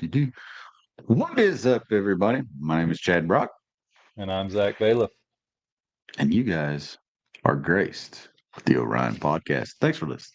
do. What is up, everybody? My name is Chad Brock, And I'm Zach Bailiff. and you guys are graced with the Orion podcast. Thanks for listening.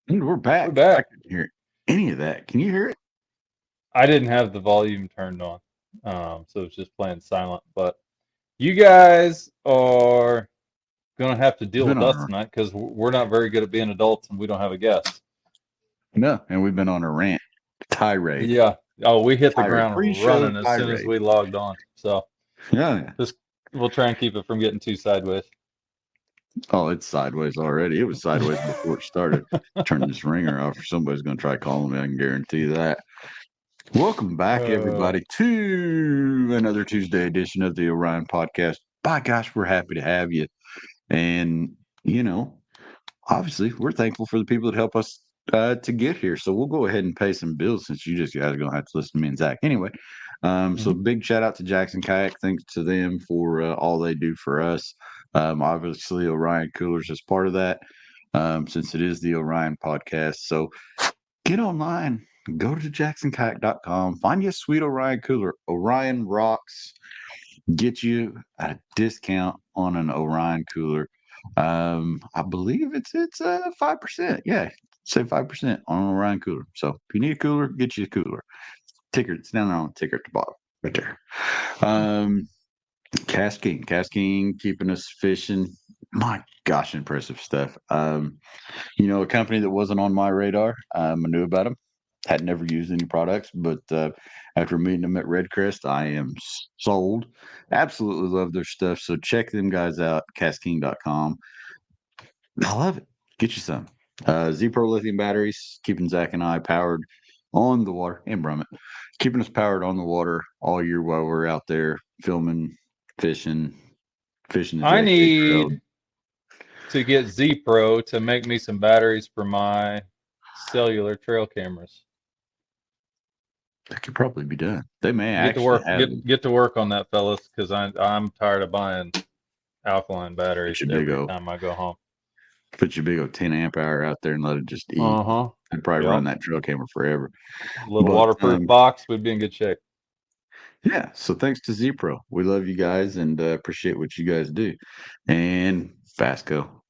And we're We're back. I back. couldn't hear any of that. Can you hear it? I didn't have the volume turned on, so it's just playing silent. But you guys are going to have to We've deal been with on us a tonight because we're not very good at being adults and we don't have a guest. no, and we've been on a rant, tirade, Yeah. Oh, we hit the tirade, ground pre-show running as soon as tirade. we logged on. So Yeah. just we'll try and keep it from getting too sideways. Oh, it's sideways already. It was sideways before it started. Turn this ringer off, or somebody's going to try calling me. I can guarantee that. Welcome back, Uh, everybody, to another Tuesday edition of the Orion podcast. By gosh, we're happy to have you. And, you know, obviously, we're thankful for the people that help us to get here. So we'll go ahead and pay some bills since you just guys are going to have to listen to me and Zach. Anyway, so mhm. big shout out to Jackson Kayak. Thanks to them for all they do for us. Obviously, Orion Coolers is part of that since it is the Orion podcast. So get online, go to jacksonkayak.com, find you a sweet Orion cooler. Orion rocks, get you a discount on an Orion cooler. I believe it's 5%. Yeah, say 5% on an Orion cooler. So if you need a cooler, get you a cooler. Ticker, it's down there on the ticker at the bottom, right there. Um, Casking, keeping us fishing. My gosh, impressive stuff. A company that wasn't on my radar. I knew about them, had never used any products, but after meeting them at Red Crest, I am sold. Absolutely love their stuff. So check them guys out, casking.com. I love it. Get you some. Z Pro lithium batteries, keeping Zach and I powered on the water, and Brummett, keeping us powered on the water all year while we're out there filming, fishing, fishing the I JK Trail. need to get Z Pro to make me some batteries for my cellular trail cameras. That could probably be done. They may Get to actually work, have them. get to work on that, fellas, because I'm tired of buying alkaline Put batteries your big every old time I go home. put your big old 10 amp hour out there and let it just eat. Uh-huh. I'd probably run Yep. that trail camera forever. Little But waterproof box, we'd be in good shape. yeah, so thanks to Z-Pro. We love you guys and appreciate what you guys do. And Basco.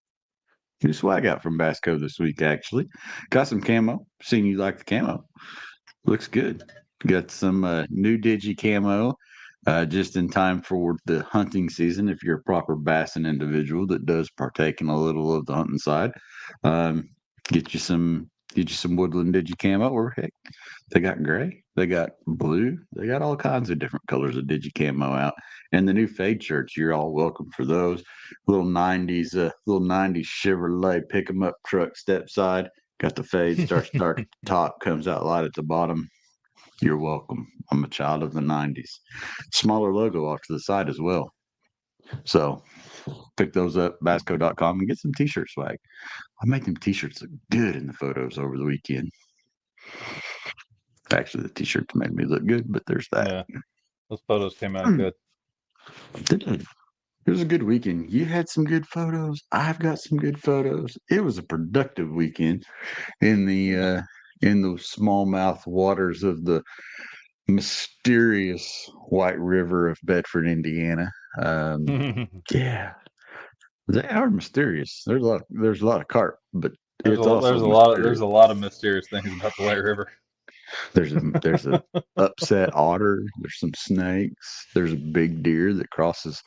New swag out from Basco this week, actually. Got some camo. Seen you like the camo. Looks good. Got some new Digi camo just in time for the hunting season. If you're a proper bassin individual that does partake in a little of the hunting side, um, get you some woodland Digi camo. Or heck, they got gray, they got blue, they got all kinds of different colors of Digi camo out. And the new fade shirts, you're all welcome for those. Little '90s Chevrolet pick 'em up truck step side. Got the fade, starts dark at the top, comes out light at the bottom. You're welcome. I'm a child of the '90s. Smaller logo off to the side as well. So pick those up, basco.com, and get some t-shirt swag. I make them t-shirts look good in the photos over the weekend. Actually, the t-shirts made me look good, but there's that. Yeah, those photos came out Hmm. good. It was a good weekend. You had some good photos. I've got some good photos. It was a productive weekend in the smallmouth waters of the mysterious White River of Bedford, Indiana. Yeah, They are mysterious. There's a lot of carp, but There's it's a also there's a lot of mysterious. there's a lot of mysterious things about the White River. There's a upset otter. There's some snakes. There's a big deer that crosses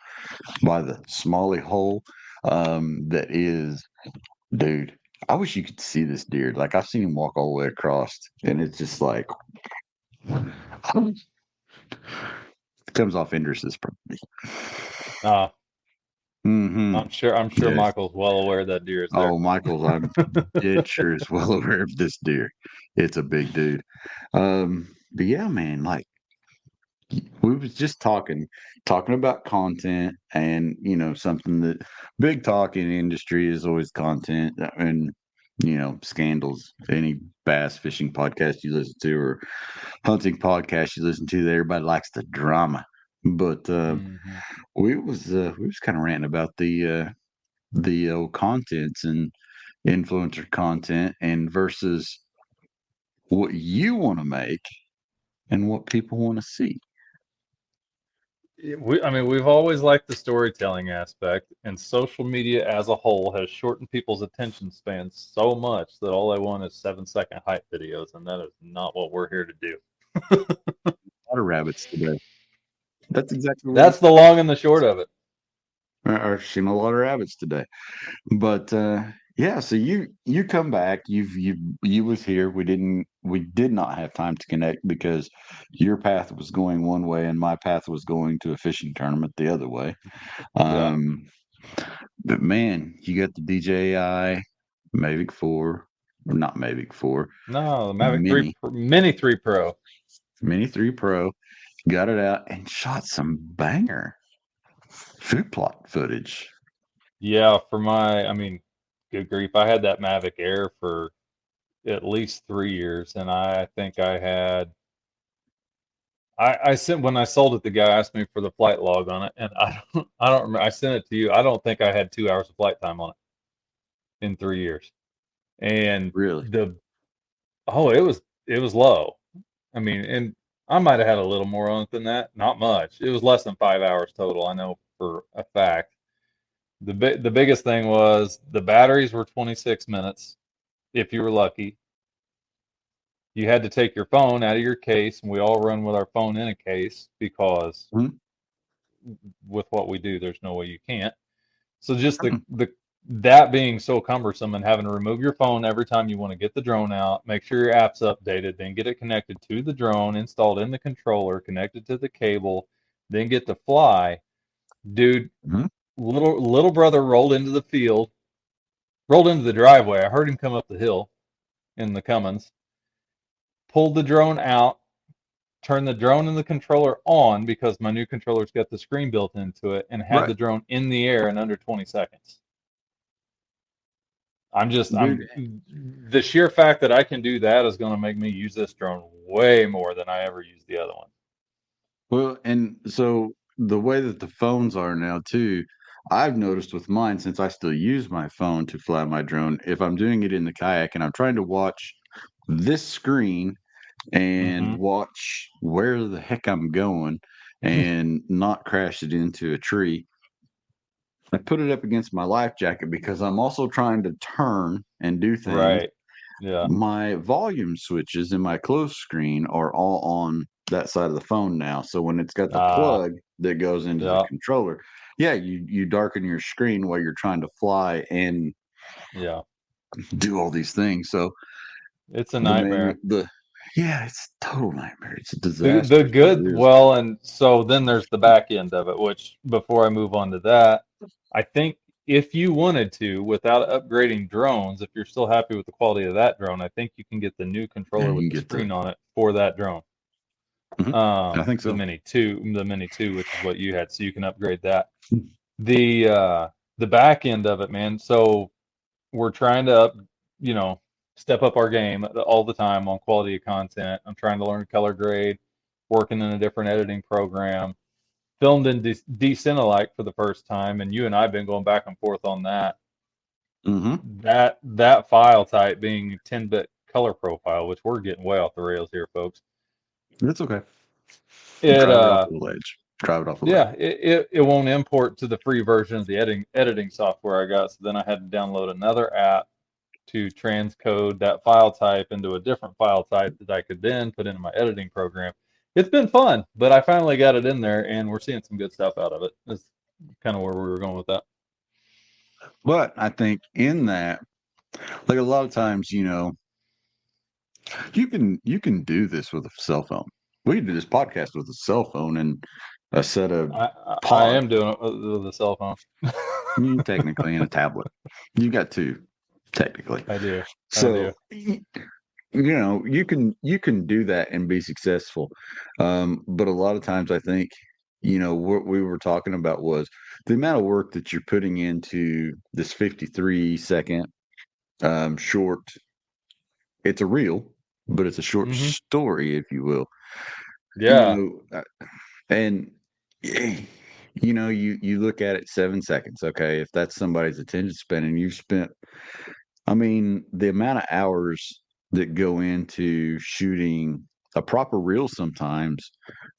by the Smalley Hole. That is, dude. I wish you could see this deer. Like I've seen him walk all the way across, and it's just like it comes off Indris's property. Uh, Mm-hmm. I'm sure Yes. Michael's well aware that deer is there. Oh, Michael's, I'm dead sure is well aware of this deer. It's a big dude. But yeah, man, like we was just talking about content and something that big talk in the industry is always content and scandals. Any bass fishing podcast you listen to or hunting podcast you listen to, everybody likes the drama. But Hmm. we was kind of ranting about the contents and influencer content and versus what you want to make and what people want to see. I mean, we've always liked the storytelling aspect, and social media as a whole has shortened people's attention spans so much that all they want is 7-second hype videos, and that is not what we're here to do. A lot of rabbits today. That's exactly what That's the long and the short of it. I've seen a lot of rabbits today. But yeah, so you come back. You was here. We did not have time to connect because your path was going one way and my path was going to a fishing tournament the other way. Yeah. Um, but man, you got the DJI Mavic 4, or not Mavic 4, No, the Mavic 3 Mini Mini 3 Pro. Mini 3 Pro. Got it out and shot some banger food plot footage. Yeah, I mean, good grief, I had that Mavic Air for at least 3 years, and I think I sent when I sold it, the guy asked me for the flight log on it, and I don't remember. I sent it to you. I don't think I had 2 hours of flight time on it in 3 years. And Really, the oh, it was low. I mean, and I might have had a little more on it than that. Not much. It was less than 5 hours total. I know for a fact. The biggest thing was the batteries were 26 minutes if you were lucky. You had to take your phone out of your case, and we all run with our phone in a case because Mhm. with what we do, there's no way you can't. So just the Mhm. the that being so cumbersome and having to remove your phone every time you want to get the drone out, make sure your app's updated, then get it connected to the drone, installed in the controller, connected to the cable, then get to fly. Dude, Mhm. little brother rolled into the field, rolled into the driveway. I heard him come up the hill in the Cummins, pulled the drone out, turned the drone and the controller on because my new controller's got the screen built into it, and had Right, the drone in the air in under 20 seconds. I'm dude. the sheer fact that I can do that is going to make me use this drone way more than I ever used the other one. Well, and so the way that the phones are now too, I've noticed with mine since I still use my phone to fly my drone. If I'm doing it in the kayak and I'm trying to watch this screen and Hmm. watch where the heck I'm going and not crash it into a tree, I put it up against my life jacket because I'm also trying to turn and do things. Right. Yeah. My volume switches in my close screen are all on that side of the phone now. So when it's got the Ah. plug that goes into the Yeah. controller, yeah, you darken your screen while you're trying to fly and Yeah. do all these things. So It's a the main nightmare. the yeah, it's a total nightmare. It's a The disaster. It good, really is. well, and so then there's the back end of it, which before I move on to that, I think if you wanted to, without upgrading drones, if you're still happy with the quality of that drone, I think you can get the new Yeah, controller you with can the get the. screen on it for that drone. Mhm. I think so. The Mini 2, which is what you had, so you can upgrade that. The back end of it, man. So we're trying to you know, step up our game all the time on quality of content. I'm trying to learn color grade, working in a different editing program, filmed in Decenalike for the first time, and you and I have been going back and forth on that. Hmm. That file type being 10-bit color profile, which we're getting way off the rails here, folks. It's okay. It Driver off the ledge. drive it off the left. Yeah, it won't import to the free version of the editing software I got. So then I had to download another app to transcode that file type into a different file type that I could then put into my editing program. It's been fun, but I finally got it in there, and we're seeing some good stuff out of it. That's kind of where we were going with that. But I think in that, like a lot of times, you can do this with a cell phone. We can do this podcast with a cell phone and a set of I pods, am doing it with a cell phone. technically, and a tablet. You got two, technically. I do. I do. So you can do that and be successful. But a lot of times, I think what we were talking about was the amount of work that you're putting into this 53-second short. It's a reel, but it's a short Hmm. story, if you will. Yeah. And you look at it 7 seconds. Okay, if that's somebody's attention span, and you've spent, I mean, the amount of hours that go into shooting a proper reel sometimes.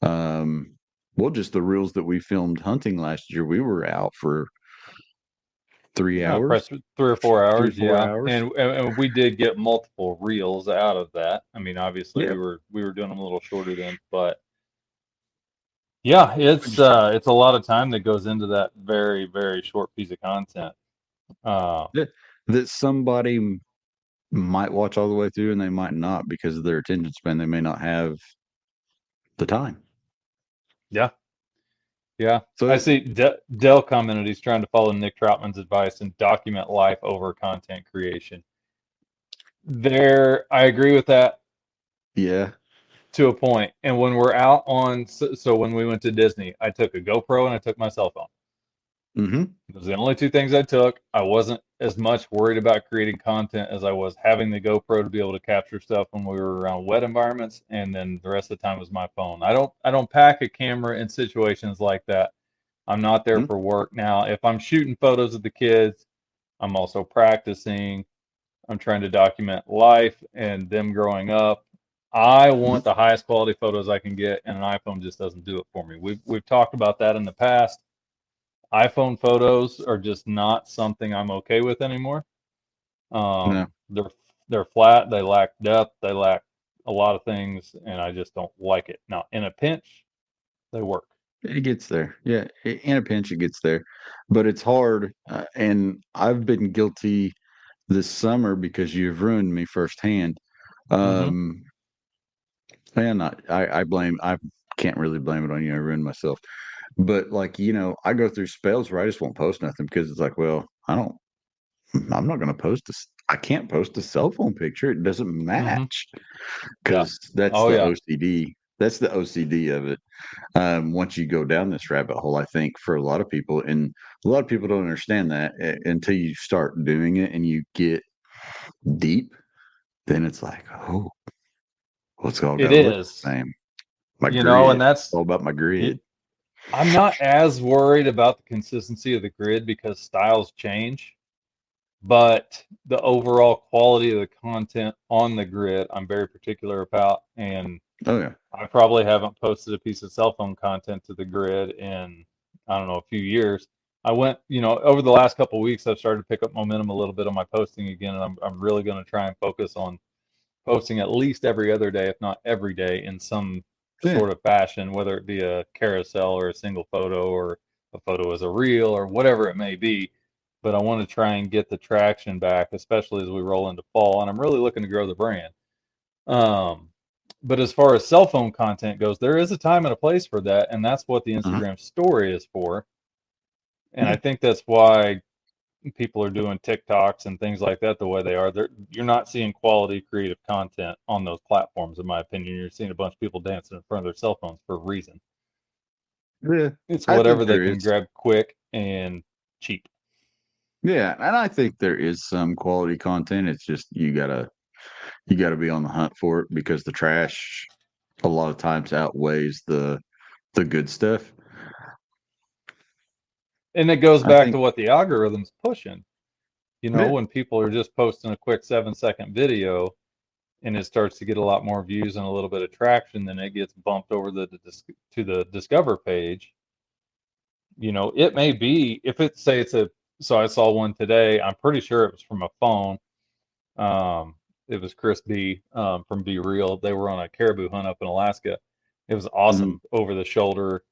Um, well, just the reels that we filmed hunting last year, we were out for three Press hours, 3 or 4 hours, four yeah, hours. and we did get multiple reels out of that. I mean, obviously Yeah, we were doing them a little shorter then, but yeah, it's a lot of time that goes into that very very short piece of content. Uh, that that somebody might watch all the way through and they might not because of their attention span. They may not have the time. yeah, yeah. So I see Dell commented he's trying to follow Nick Troutman's advice and document life over content creation. There, I agree with that yeah. to a point. And when we're out on, so when we went to Disney, I took a GoPro and I took my cell phone. Hmm. Those are the only two things I took. I wasn't as much worried about creating content as I was having the GoPro to be able to capture stuff when we were around wet environments, and then the rest of the time was my phone. I don't pack a camera in situations like that. I'm not there for work. Now, if I'm shooting photos of the kids, I'm also practicing. I'm trying to document life and them growing up. I want the highest quality photos I can get, and an iPhone just doesn't do it for me. We've talked about that in the past. iPhone photos are just not something I'm okay with anymore. No, They're flat, they lack depth, they lack a lot of things, and I just don't like it. Now, in a pinch, they work. it gets there. Yeah, in a pinch, it gets there, but it's hard. And I've been guilty this summer because you've ruined me firsthand. Hmm. Um, and I blame. I can't really blame it on you. I ruined myself. But like I go through spells where I just won't post nothing because it's like, well, I'm not going to post this. I can't post a cell phone picture. It doesn't Hmm. match Yeah. because that's Oh the yeah. OCD. That's the OCD of it. Once you go down this rabbit hole, I think for a lot of people, and a lot of people don't understand that until you start doing it and you get deep, then it's like, oh, what's all It got to look the is. same? My And grid, that's all about my grid. I'm not as worried about the consistency of the grid because styles change, but the overall quality of the content on the grid, I'm very particular about. And Oh yeah. I probably haven't posted a piece of cell phone content to the grid in, I don't know, a few years. I went, over the last couple of weeks, I've started to pick up momentum a little bit on my posting again, and I'm really going to try and focus on posting at least every other day, if not every day, in some Yeah. sort of fashion, whether it be a carousel or a single photo or a photo as a reel or whatever it may be. But I want to try and get the traction back, especially as we roll into fall. And I'm really looking to grow the brand. Um, but as far as cell phone content goes, there is a time and a place for that, and that's what the Uh-huh. Instagram story is for. And I Yeah. think that's why people are doing TikToks and things like that the way they are. You're not seeing quality creative content on those platforms, in my opinion. You're seeing a bunch of people dancing in front of their cell phones for a reason. Yeah. It's I whatever think they there can is. grab quick and cheap. Yeah, and I think there is some quality content. It's just you gotta be on the hunt for it because the trash a lot of times outweighs the good stuff. And it goes I back to think, what the algorithm's pushing. yeah, When people are just posting a quick 7-second video, and it starts to get a lot more views and a little bit of traction, then it gets bumped over to the Discover page. It may be, if it say it's a, so I saw one today. I'm pretty sure it was from a phone. Um, it was Chris B from Be Real. They were on a caribou hunt up in Alaska. It was Mhm. awesome, over the shoulder.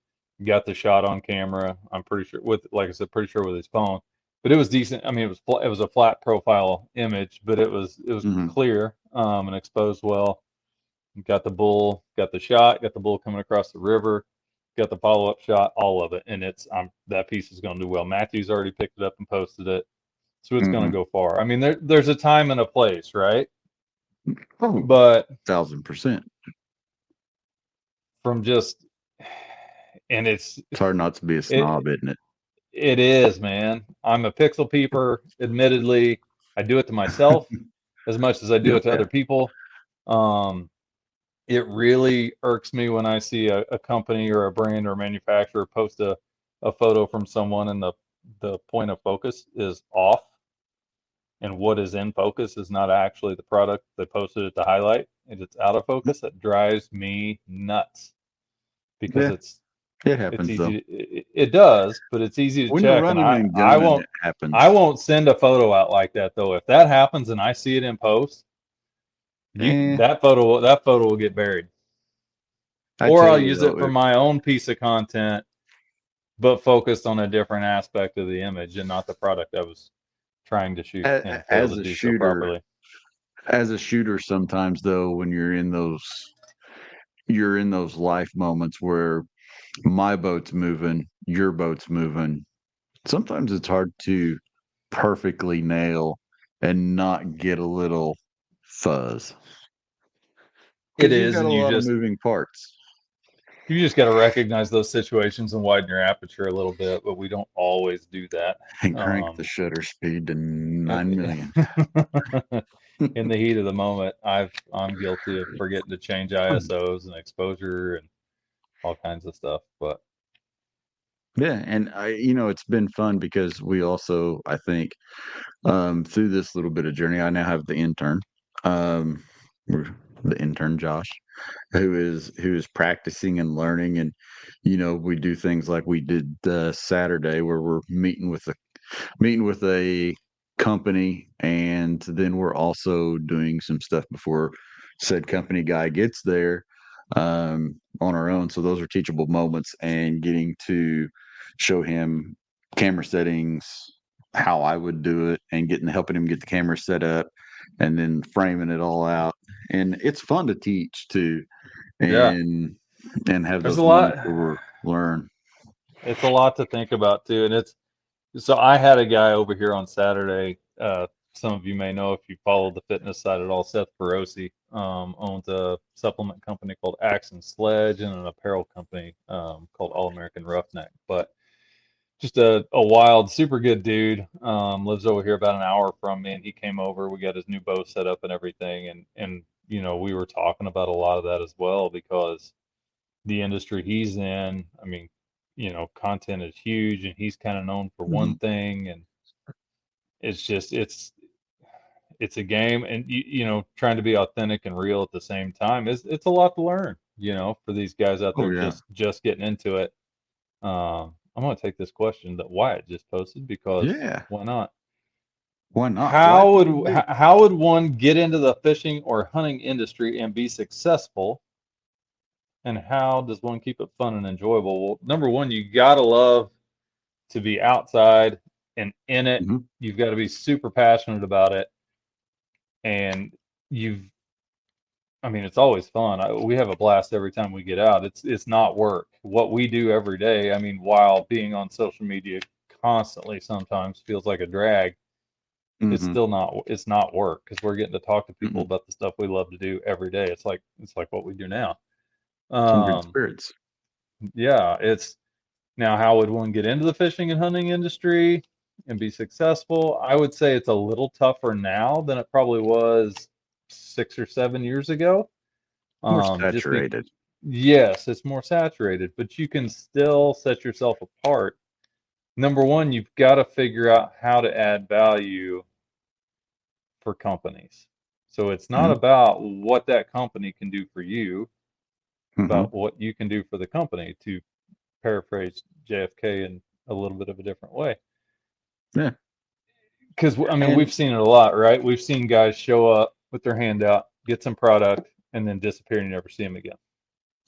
Got the shot on camera. I'm pretty sure with, like I said, pretty sure with his phone. But it was decent. I mean, it was a flat profile image, but it was Mhm. clear and exposed well. Got the bull, got the shot, got the bull coming across the river, got the follow up shot, all of it, and that piece is going to do well. Matthew's already picked it up and posted it, so it's going to Mhm. go far. I mean, there's a time and a place, right? Oh, But 1000%. from just, and It's hard not to be a it snob, isn't it? it is, man. I'm a pixel peeper, admittedly. I do it to myself as much as I do Oh it to yeah. other people. Um, it really irks me when I see a company or a brand or a manufacturer post a photo from someone and the point of focus is off, and what is in focus is not actually the product they posted it to highlight, and it's out of focus. That drives me nuts because Yeah, it it's happens though. easy. It does, but it's easy to When you're check, and running I and I gunning, won't it happens. I won't send a photo out like that though. If that happens and I see it in post, Eh, that photo will get buried. I Or tell I'll you use it though, for my own piece of content, but focused on a different aspect of the image and not the product I was trying to shoot and failed as to a do so shooter, properly. sometimes though, when you're in those life moments where my boat's moving, your boat's moving. Sometimes it's hard to perfectly nail and not get a little fuzz It because you've is, got a and lot of moving parts. you just got to recognize those situations and widen your aperture a little bit, but we don't always do that. And crank the Um, shutter speed to in 9 million. in the heat of the moment, I'm guilty of forgetting to change ISOs and exposure and all kinds of stuff. But Yeah, and it's been fun because we also, I think, through this little bit of journey, I now have the intern, um, the intern Josh, who is practicing and learning, and we do things like we did Saturday, where we're meeting with a company, and then we're also doing some stuff before said company guy gets there, on our own. So those are teachable moments, and getting to show him camera settings, how I would do it, and helping him get the camera set up, and then framing it all out. And it's fun to teach too, yeah, and have there's a those lot. moments where we learn. It's a lot to think about too, and it's so I had a guy over here on Saturday. Some of you may know if you follow the fitness side at all. Seth Perosi owns a supplement company called Axe and Sledge and an apparel company called All American Roughneck. But just a wild, super good dude. Lives over here about an hour from me, and he came over. We got his new bow set up and everything, and we were talking about a lot of that as well because the industry he's in, I mean, content is huge, and he's kind of known for one Mhm. thing, and it's just it's a game, and trying to be authentic and real at the same time is it's a lot to learn, for these guys out Oh there yeah, just getting into it. I'm going to take this question that Wyatt just posted because yeah. why not? Why not? Life is a big. How would one get into the fishing or hunting industry and be successful? And how does one keep it fun and enjoyable? Well, number one, you gotta love to be outside and in it. Mhm. You've got to be super passionate about it, and you've I mean, it's always fun. We have a blast every time we get out. It's not work. What we do every day, I mean, while being on social media constantly sometimes feels like a drag, Mhm. it's not work because we're getting to talk to people Mm-mm. about the stuff we love to do every day. It's like what we do now. Kindred Um, spirits. yeah, it's now how would one get into the fishing and hunting industry and be successful? I would say it's a little tougher now than it probably was 6 or 7 years ago. More Just be saturated. Yes, it's more saturated, but you can still set yourself apart. Number one, you've got to figure out how to add value for companies. So it's not Hmm. about what that company can do for you, Hmm. about what you can do for the company, to paraphrase JFK in a little bit of a different way. Yeah. Because I mean, And we've seen it a lot, right? We've seen guys show up with their hand out, get some product, and then disappear and you never see them again,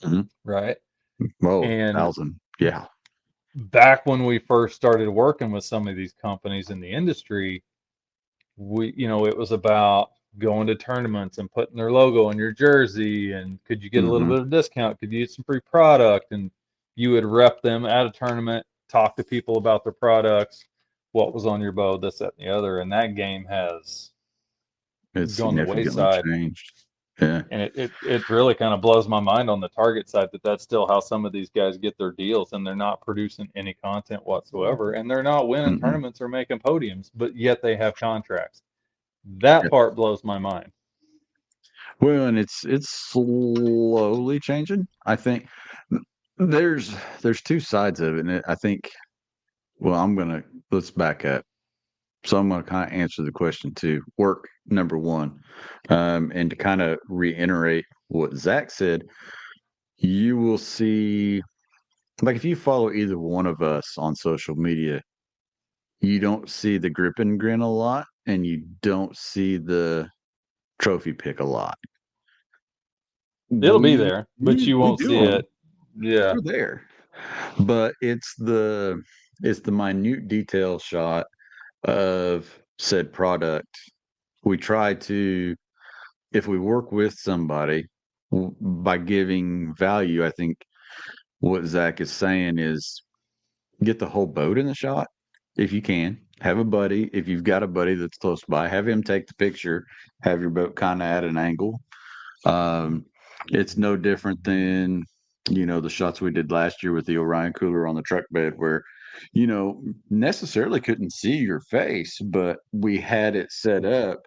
mhm. right? Whoa, And 1,000. Yeah. back when we first started working with some of these companies in the industry, it was about going to tournaments and putting their logo on your jersey, and could you get a little Hmm. bit of discount? Could you get some free product? And you would rep them at a tournament, talk to people about their products, what was on your bow, this, that, and the other. And that game has It's gone the significantly wayside. changed. Yeah. And it really kind of blows my mind on the Target side that that's still how some of these guys get their deals, and they're not producing any content whatsoever, and they're not winning Mm-mm. tournaments or making podiums, but yet they have contracts. That Yeah. part blows my mind. Well, and it's slowly changing. I think there's there's two sides of it, and I think. Well, let's back up. So I'm gonna kind of answer the question too. Work number one, and to kind of reiterate what Zach said, you will see, like if you follow either one of us on social media, you don't see the grip and grin a lot, and you don't see the trophy pick a lot. It'll be We there, but you we won't do see them. it. Yeah. We're there, but it's the minute detail shot of said product. We try to, if we work with somebody by giving value, I think what Zach is saying is get the whole boat in the shot if you can. Have a buddy. If you've got a buddy that's close by, have him take the picture. Have your boat kind of at an angle. Um, it's no different than the shots we did last year with the Orion cooler on the truck bed, where necessarily couldn't see your face, but we had it set up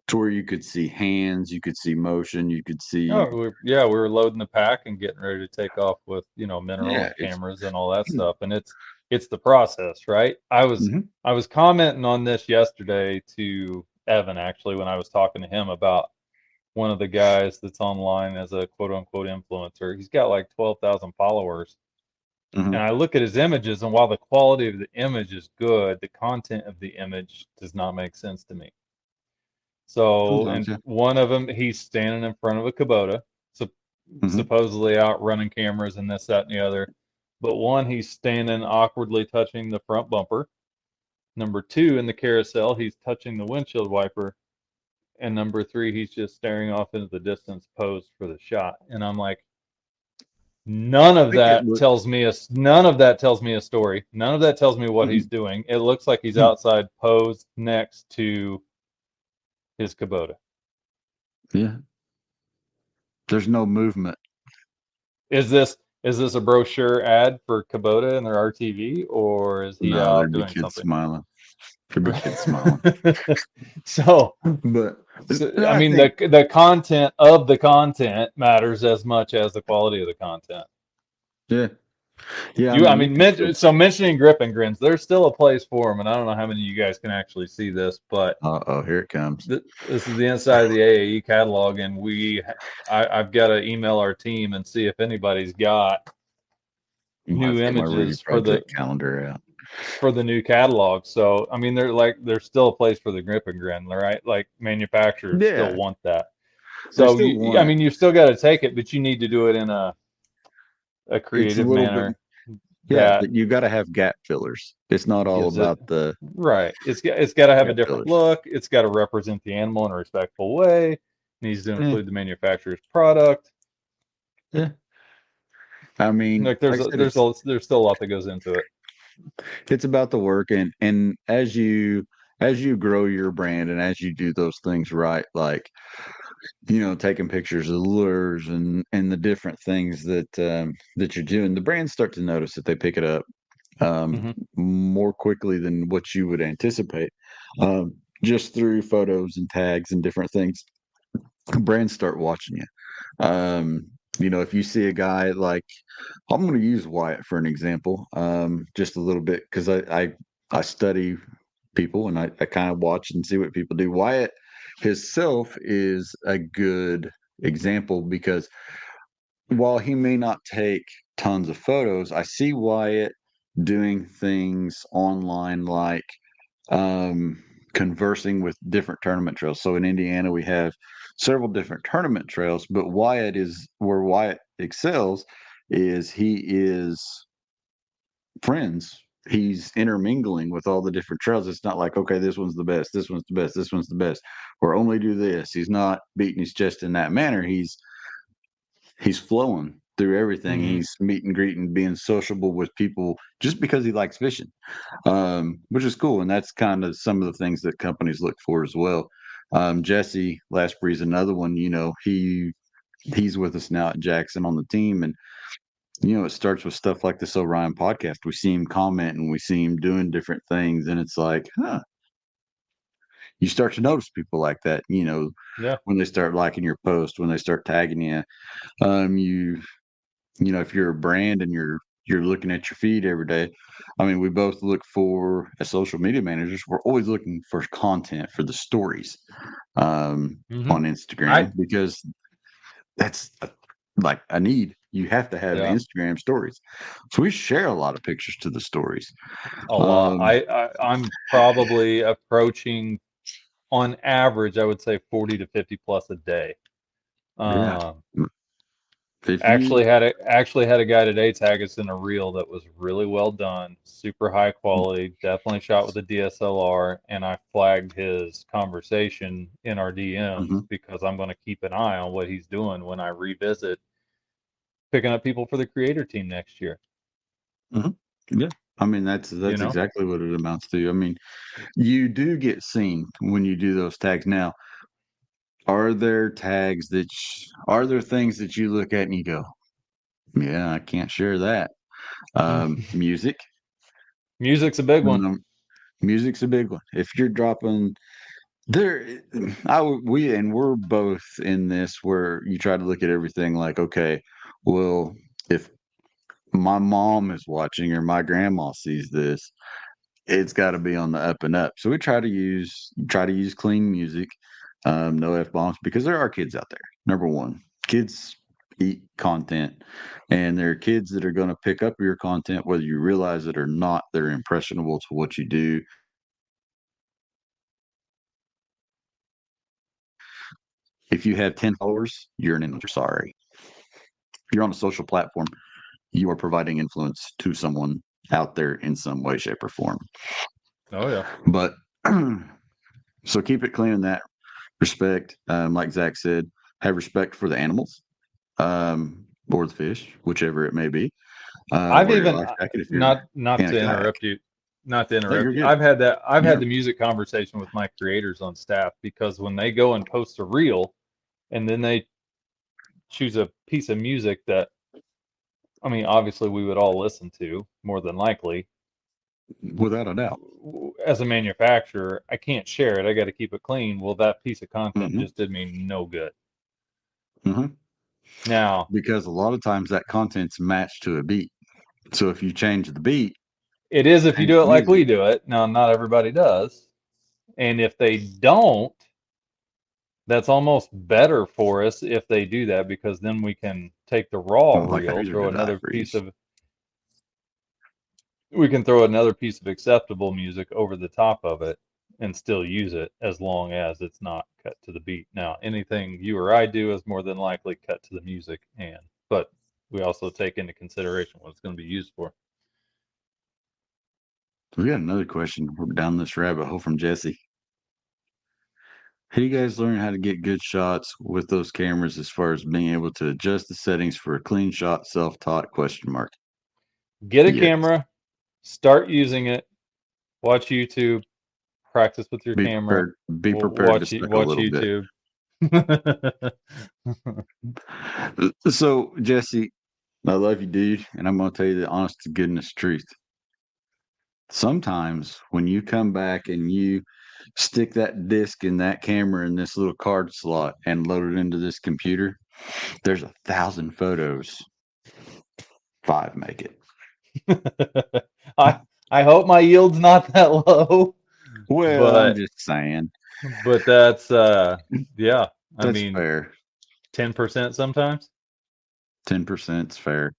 to where you could see hands, you could see motion, you could see. We were loading the pack and getting ready to take off with, Yeah, minerals, it's. cameras, and all that stuff. And it's the process, right? Mhm. I was commenting on this yesterday to Evan, actually, when I was talking to him about one of the guys that's online as a quote unquote influencer. He's got like 12,000 followers. And Mhm. I look at his images, and while the quality of the image is good, the content of the image does not make sense to me. So, Sometimes, and yeah. one of them, he's standing in front of a Kubota, sup- Mhm. supposedly out running cameras and this, that, and the other. But one, he's standing awkwardly touching the front bumper. Number two, in the carousel, he's touching the windshield wiper. And number three, he's just staring off into the distance, posed for the shot. And I'm like, I think it looked. none of that tells me a story. None of that tells me what he's Mhm. doing. It looks like he's Mhm. outside posed next to his Kubota. Yeah, there's no movement. Is this a brochure ad for Kubota and their RTV, or is he No, out there'd be doing kids something? smiling. There'd be kids smiling. so, But so, I I mean, think, the content of the content matters as much as the quality of the content. yeah, yeah. I mean, you can still. So mentioning grip and grins, there's still a place for them, and I don't know how many of you guys can actually see this, but Oh, here it comes. this is the inside of the AAE catalog, and I've got to email our team and see if anybody's got I'm gonna have new to get my Ruby images for the project calendar out. new catalog. So I mean, there's still a place for the grip and grin, right? Like manufacturers still Yeah, want that. they So still you, want I it. mean, you still got to take it, but you need to do it in a It's a creative little bit. manner Yeah, that you got to have gap fillers. It's not all gives it about the right. It's got to have a gap different fillers. look. It's got to represent the animal in a respectful way. It needs to Yeah, include the manufacturer's product. yeah. I mean, Like like I said, it's there's still a lot that goes into it. it's about the work, and as you grow your brand and as you do those things right, like taking pictures of the lures and the different things that you're doing, the brands start to notice it. They pick it up um, Hmm. more quickly than what you would anticipate, just through photos and tags and different things. Brands start watching you. If you see a guy like, I'm going to use Wyatt for an example, just a little bit because I study people and I kind of watch and see what people do. Wyatt himself is a good example because while he may not take tons of photos, I see Wyatt doing things online like um, conversing with different tournament trails. So in Indiana, we have several different tournament trails, but Wyatt is where Wyatt excels is he is friends. He's intermingling with all the different trails. It's not like, okay, this one's the best, this one's the best, this one's the best, or only do this. He's not beating his chest in that manner. He's flowing through everything. Hmm. He's meet and greeting, being sociable with people just because he likes fishing, which is cool. And that's kind of some of the things that companies look for as well. Jesse Lashbury's another one. He's with us now at Jackson on the team, and it starts with stuff like this Orion podcast. We see him comment and we see him doing different things, and it's like, huh. You start to notice people like that. Yeah. When they start liking your post, when they start tagging you. You if you're a brand and you're looking at your feed every day, I mean, we both look for as social media managers, we're always looking for content for the stories Hmm. on I Instagram because that's like a need. You have to have Yeah, Instagram stories, so we share a lot of pictures to the stories. a lot. Um, I'm probably approaching, on average, I would say 40 to 50 plus a day. yeah, Um, if you, actually had a guy today tag us in a reel that was really well done, super high quality, definitely shot with a DSLR, and I flagged his conversation in our DMs mhm, because I'm going to keep an eye on what he's doing when I revisit picking up people for the creator team next year. mhm, yeah. I mean, that's You that's know, exactly what it amounts to. I mean, you do get seen when you do those tags. Now, are there things that you look at and you go, yeah, I can't share that. Music, music's a big one. um, music's a big one. If you're dropping there, we're both in this where you try to look at everything like, okay, well, if my mom is watching or my grandma sees this, it's got to be on the up and up. So we try to use clean music, no f bombs because there are kids out there. Number one, kids eat content, and there are kids that are going to pick up your content whether you realize it or not. They're impressionable to what you do. If you have 10 followers, you're an influencer. Sorry, you're on a social platform. You are providing influence to someone out there in some way, shape, or form. Oh yeah. But so keep it clean in that respect. Like Zach said, have respect for the animals or the fish, whichever it may be. I've Wear your even life jacket if you're not in a to kayak. interrupt you, not to No, you're interrupt you. good. I've had Yeah. the music conversation with my creators on staff because when they go and post a reel and then they choose a piece of music that, I mean, obviously we would all listen to more than likely. Without a doubt. As a manufacturer, I can't share it. I got to keep it clean. Well, that piece of content Hmm. just did me no good. Hmm. Now, Because a lot of times that content's matched to a beat. So if you change the beat, it is if you change do it the like music. we do it. Now, not everybody does. And if they don't, that's almost better for us if they do that because then we can take the raw Well, like a reel, razor to die for you. we can throw another piece of acceptable music over the top of it and still use it as long as it's not cut to the beat. Now, anything you or I do is more than likely cut to the music, but we also take into consideration what it's going to be used for. We got another question. We're down this rabbit hole from Jesse. How do you guys learn how to get good shots with those cameras as far as being able to adjust the settings for a clean shot, self-taught question mark? Get a Yes. camera, start using it, watch YouTube, practice with your Be camera, prepared. Be prepared to watch suck a watch little bit. YouTube. So, Jesse, I love you, dude, and I'm going to tell you the honest to goodness truth. Sometimes when you come back and you stick that disc in that camera in this little card slot and load it into this computer, there's 1,000 photos. 5 make it. I I hope my yield's not that low, Well, I'm but just saying. But that's yeah. I That's mean, fair. 10% sometimes. 10% is fair.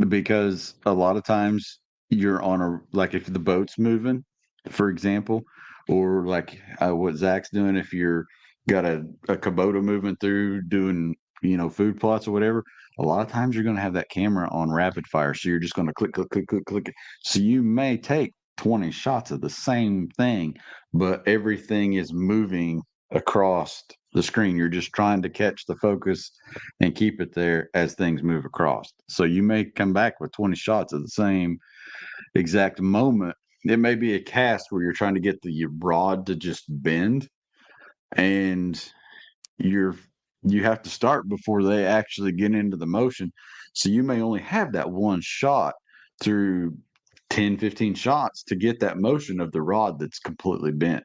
Because a lot of times you're on a like if the boat's moving, for example, or like what Zach's doing, if you're got a Kubota moving through doing food plots or whatever, a lot of times you're going to have that camera on rapid fire, so you're just going to click click click click click. So you may take 20 shots of the same thing, but everything is moving across the screen. You're just trying to catch the focus and keep it there as things move across. So you may come back with 20 shots of the same exact moment. It may be a cast where you're trying to get the rod to just bend, and you're you have to start before they actually get into the motion. So you may only have that one shot through 10, 15 shots to get that motion of the rod that's completely bent.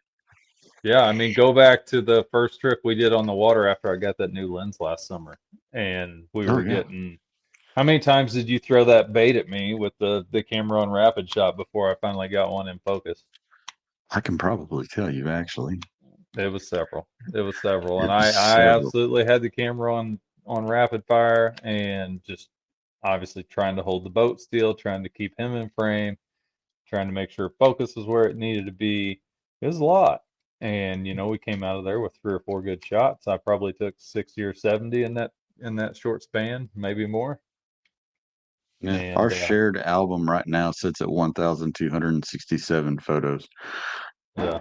Yeah, I mean, go back to the first trip we did on the water after I got that new lens last summer, and we Oh were yeah. getting. How many times did you throw that bait at me with the camera on rapid shot before I finally got one in focus? I can probably tell you actually. It was several. It was several, and It was I several. absolutely had the camera on rapid fire and just obviously trying to hold the boat still, trying to keep him in frame, trying to make sure focus was where it needed to be. It was a lot. And we came out of there with 3 or 4 good shots. I probably took 60 or 70 in that short span, maybe more. Yeah, our And shared album right now sits at 1,267 photos. yeah,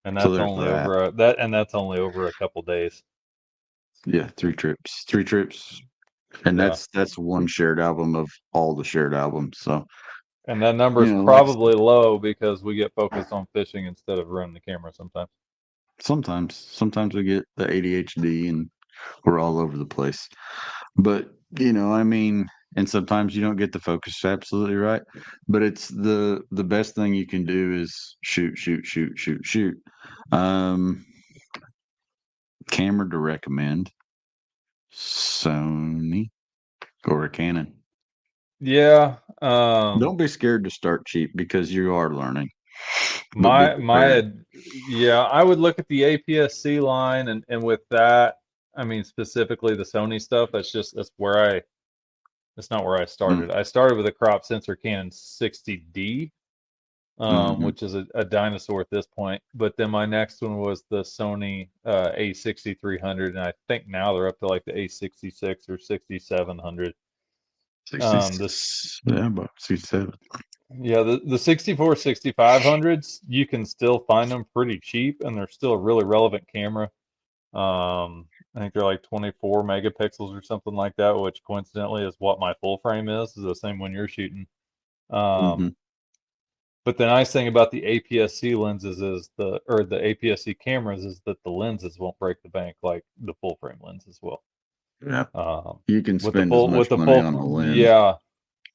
and So that's there's only that. over that's only over a couple days. Yeah, 3 trips. 3 trips. And Yeah. that's one shared album of all the shared albums. So, And that number is like I said, probably low because we get focused on fishing instead of running the camera sometimes. sometimes we get the ADHD and we're all over the place. But, I mean, and sometimes you don't get the focus absolutely right. But it's the best thing you can do is shoot, shoot, shoot, shoot, shoot. Um, Camera to recommend. Sony or a Canon. Yeah. Don't be scared to start cheap because you are learning, but be My prepared. my yeah, I would look at the APS-C line and with that, I mean specifically the Sony stuff, that's not where I Mm, started. I started with a crop sensor Canon 60D, mhm. which is a dinosaur at this point. But then my next one was the Sony A6300, and I think now they're up to like the A66 or 6700. This 66, yeah, about 67. Yeah, the 64 6500s, you can still find them pretty cheap, and they're still a really relevant camera. I think they're like 24 megapixels or something like that, which coincidentally is what my full frame is the same one you're shooting. Um, Mhm. but the nice thing about the APS-C lenses or the APS-C cameras is that the lenses won't break the bank like the full frame lenses will. Yeah, Um, you can spend as with much the money on a lens. yeah,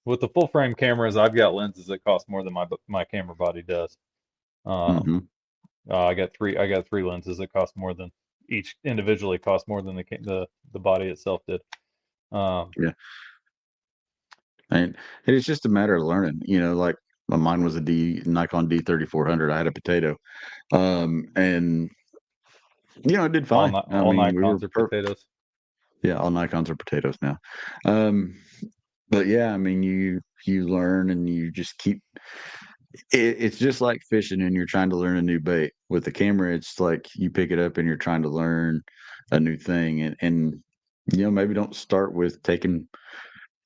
with the full frame cameras, I've got lenses that cost more than my camera body does. Um, Mhm. I got three lenses that cost more than each individually cost more than the body itself did. Um, Yeah, and it's just a matter of learning. Like mine was a Nikon D3400. I had a potato, and it did fine. I all mean, we were Nikons are potatoes. yeah, all Nikons are potatoes now. Um, but yeah, I mean, you learn and you just keep it's just like fishing and you're trying to learn a new bait. With the camera, it's like you pick it up and you're trying to learn a new thing. And maybe don't start with taking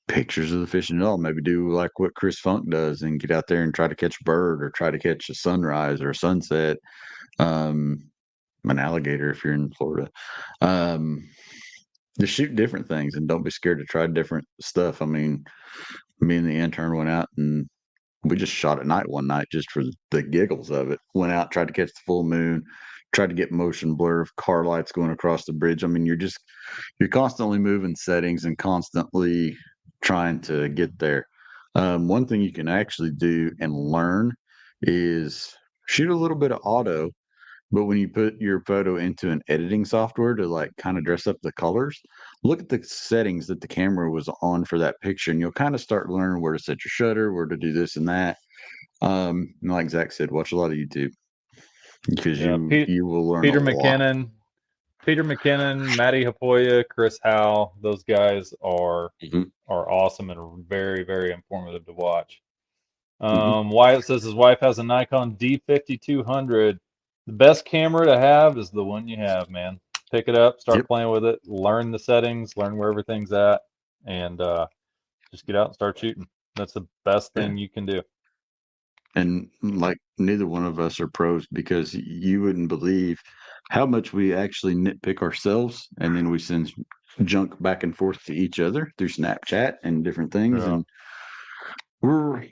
pictures of the fishing at all. Maybe do like what Chris Funk does and get out there and try to catch a bird or try to catch a sunrise or a sunset, um, an alligator if you're in Florida. Um, just shoot different things and don't be scared to try different stuff. I mean, me and the intern went out and we just shot at night one night just for the giggles of it. Went out, tried to catch the full moon, tried to get motion blur of car lights going across the bridge. I mean, you're constantly moving settings and constantly trying to get there. One thing you can actually do and learn is shoot a little bit of auto, but when you put your photo into an editing software to like kind of dress up the colors, look at the settings that the camera was on for that picture, and you'll kind of start learning where to set your shutter, where to do this and that. And like Zach said, watch a lot of YouTube. because Yeah, you will learn a Peter lot. McKinnon, Peter McKinnon, Matty Hapoya, Chris Howe, those guys Hmm. are awesome and very, very informative to watch. Hmm. Wyatt says his wife has a Nikon D5200. The best camera to have is the one you have, man. Pick it up, start Yep. playing with it, learn the settings, learn where everything's at, and just get out and start shooting. That's the best Yeah. thing you can do. And like neither one of us are pros because you wouldn't believe how much we actually nitpick ourselves, and then we send junk back and forth to each other through Snapchat and different things, Yeah. and we're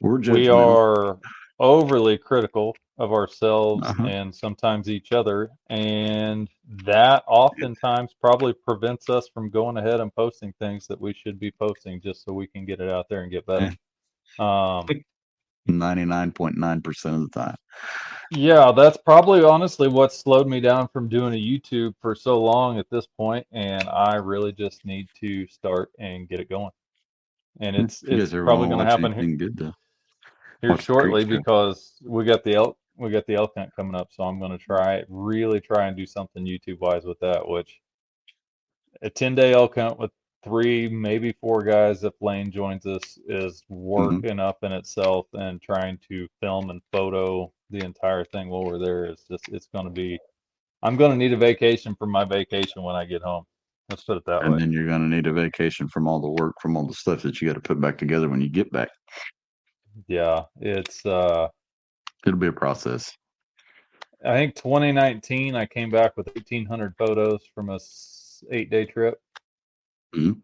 we're We judgmental. are overly critical of ourselves Uh-huh. and sometimes each other, and that oftentimes probably prevents us from going ahead and posting things that we should be posting just so we can get it out there and get better. Yeah. Um, 99.9% of the time. yeah, that's probably honestly what slowed me down from doing a YouTube for so long at this point, and I really just need to start and get it going. And Yeah. If you it's guys ever probably want to going to watch happen anything good, though, here watch the shortly creeks go. because we got the elk hunt coming up, so I'm going to really try and do something YouTube wise with that, which a 10-day elk hunt with three, maybe four guys if Lane joins us is Hmm. work enough in itself, and trying to film and photo the entire thing while we're there is just it's going to be I'm going to need a vacation from my vacation when I get home. Let's put it that And way. then you're going to need a vacation from all the work, from all the stuff that you got to put back together when you get back. Yeah, it's It'll be a process. I think 2019 I came back with 1,800 photos from a 8-day trip. Mhm.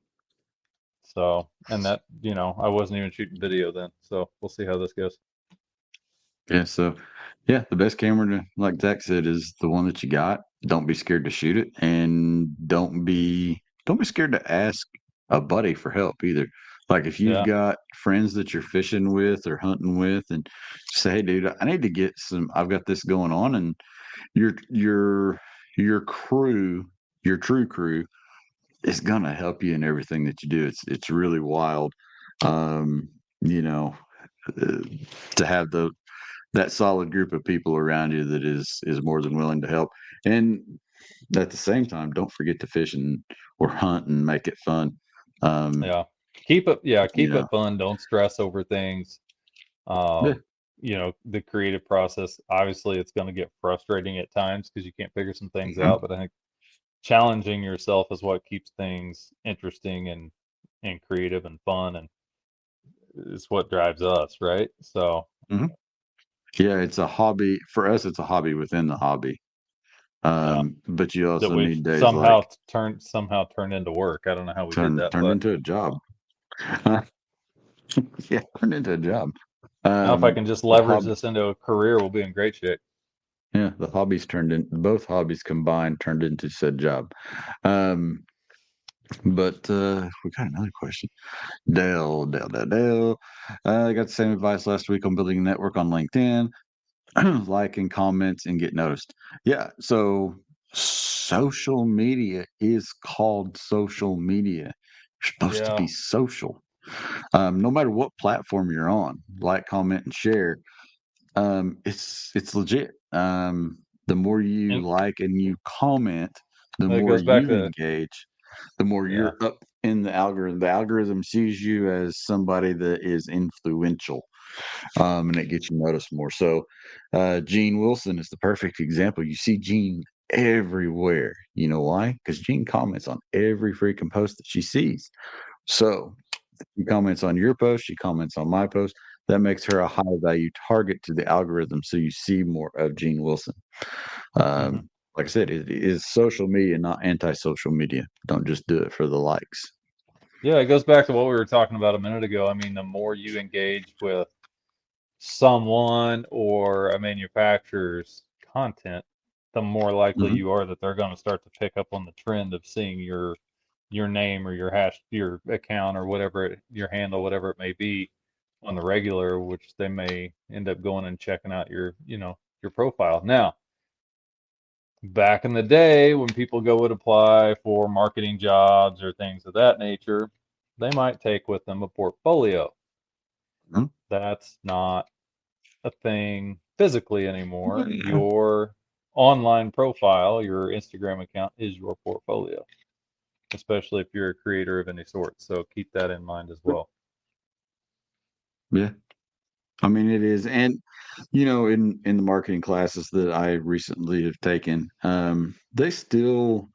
So, and that, I wasn't even shooting video then. So we'll see how this goes. Yeah. So, yeah, the best camera, like Zach said, is the one that you got. Don't be scared to shoot it, and don't be scared to ask a buddy for help either. Like if you've Yeah. got friends that you're fishing with or hunting with, and say, "Hey, dude, I need to get some. I've got this going on," and your crew, your true crew, is gonna help you in everything that you do. It's really wild, um, you know, uh, to have that solid group of people around you that is more than willing to help. And at the same time, don't forget to fish and or hunt and make it fun. Um, Yeah. Keep you it fun. Don't stress over things. yeah, Um, the creative process, obviously it's going to get frustrating at times because you can't figure some things mhm, out, but I think challenging yourself is what keeps things interesting and creative and fun, and is what drives us, right? So, mhm. Yeah, it's a hobby for us. It's a hobby within the hobby. yeah, But you that also we've need days like somehow turned into work. I don't know how we did that, turned but into a job. Yeah, turned into a job. now if I can just The leverage hobby, this into a career, we'll be in great shape. yeah, the hobbies turned in both hobbies combined turned into said job. Um, but we got another question. Dale. I got the same advice last week on building a network on LinkedIn, like and comments and get noticed. Yeah, so social media is called social media. You're supposed to Yeah, be social. No matter what platform you're on, like, comment, and share. It's legit. The more you and like and you comment, the it more goes back you to engage, the more yeah, you're up in the algorithm. The algorithm sees you as somebody that is influential, and it gets you noticed more. So, Gene Wilson is the perfect example. You see Gene everywhere. You know why? Because Gene comments on every freaking post that she sees. So she comments on your post, she comments on my post. That makes her a high value target to the algorithm. So you see more of Gene Wilson. hmm Like I said, it is social media, not anti social media. Don't just do it for the likes. yeah. It goes back to what we were talking about a minute ago. I mean, the more you engage with someone or a manufacturer's content, the more likely Hmm. you are that they're going to start to pick up on the trend of seeing your name or your account or your handle, whatever it may be, on the regular, which they may end up going and checking out your profile. Now, back in the day when people go and apply for marketing jobs or things of that nature, they might take with them a portfolio. Hmm. That's not a thing physically Well, anymore. yeah. Your online profile, your Instagram account is your portfolio, especially if you're a creator of any sort. So keep that in mind as well. Yeah. I mean, it is. And, in the marketing classes that I recently have taken, they still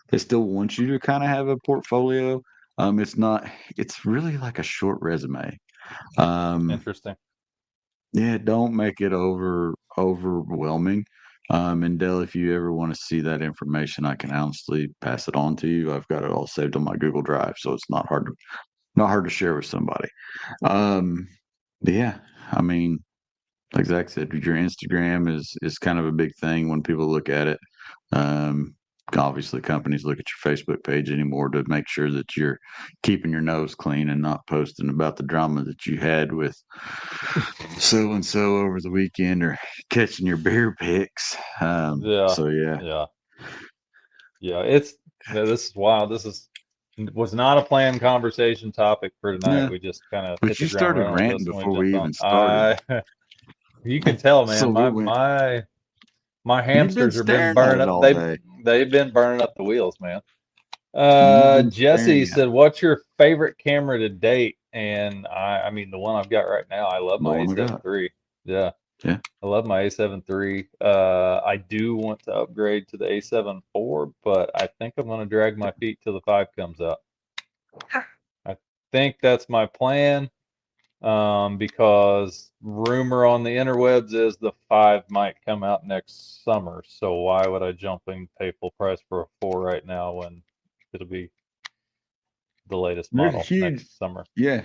want you to kind of have a portfolio. It's not, it's really like a short resume. Um, Interesting. yeah, don't make it overwhelming. And Dell, if you ever want to see that information, I can honestly pass it on to you. I've got it all saved on my Google Drive, so it's not hard to share with somebody. Um, but yeah, I mean, like Zach said, your Instagram is kind of a big thing when people look at it. Um, Obviously, companies look at your Facebook page anymore to make sure that you're keeping your nose clean and not posting about the drama that you had with so and so over the weekend or catching your beer pics. Yeah. So yeah, Yeah. Yeah. This is wild. Was not a planned conversation topic for tonight. yeah. We just kind of But hit the you ground started running with ranting this when we before we jumped on. even started, You can tell, man, so we went. my You've been hamsters have been staring at burning it up. all day. They've been burning up the wheels, man. You've been Jesse staring at said, "What's your favorite camera to date?" And I mean, the one I've got right now, I love the my one I A7 got. III. Yeah, Yeah. I love my A7 III. I do want to upgrade to the A7 IV, but I think I'm going to drag my feet till the 5 comes out. I think that's my plan, because rumor on the interwebs is the 5 might come out next summer. So why would I jump and pay full price for a 4 right now when it'll be the latest There's a model huge, next summer? yeah.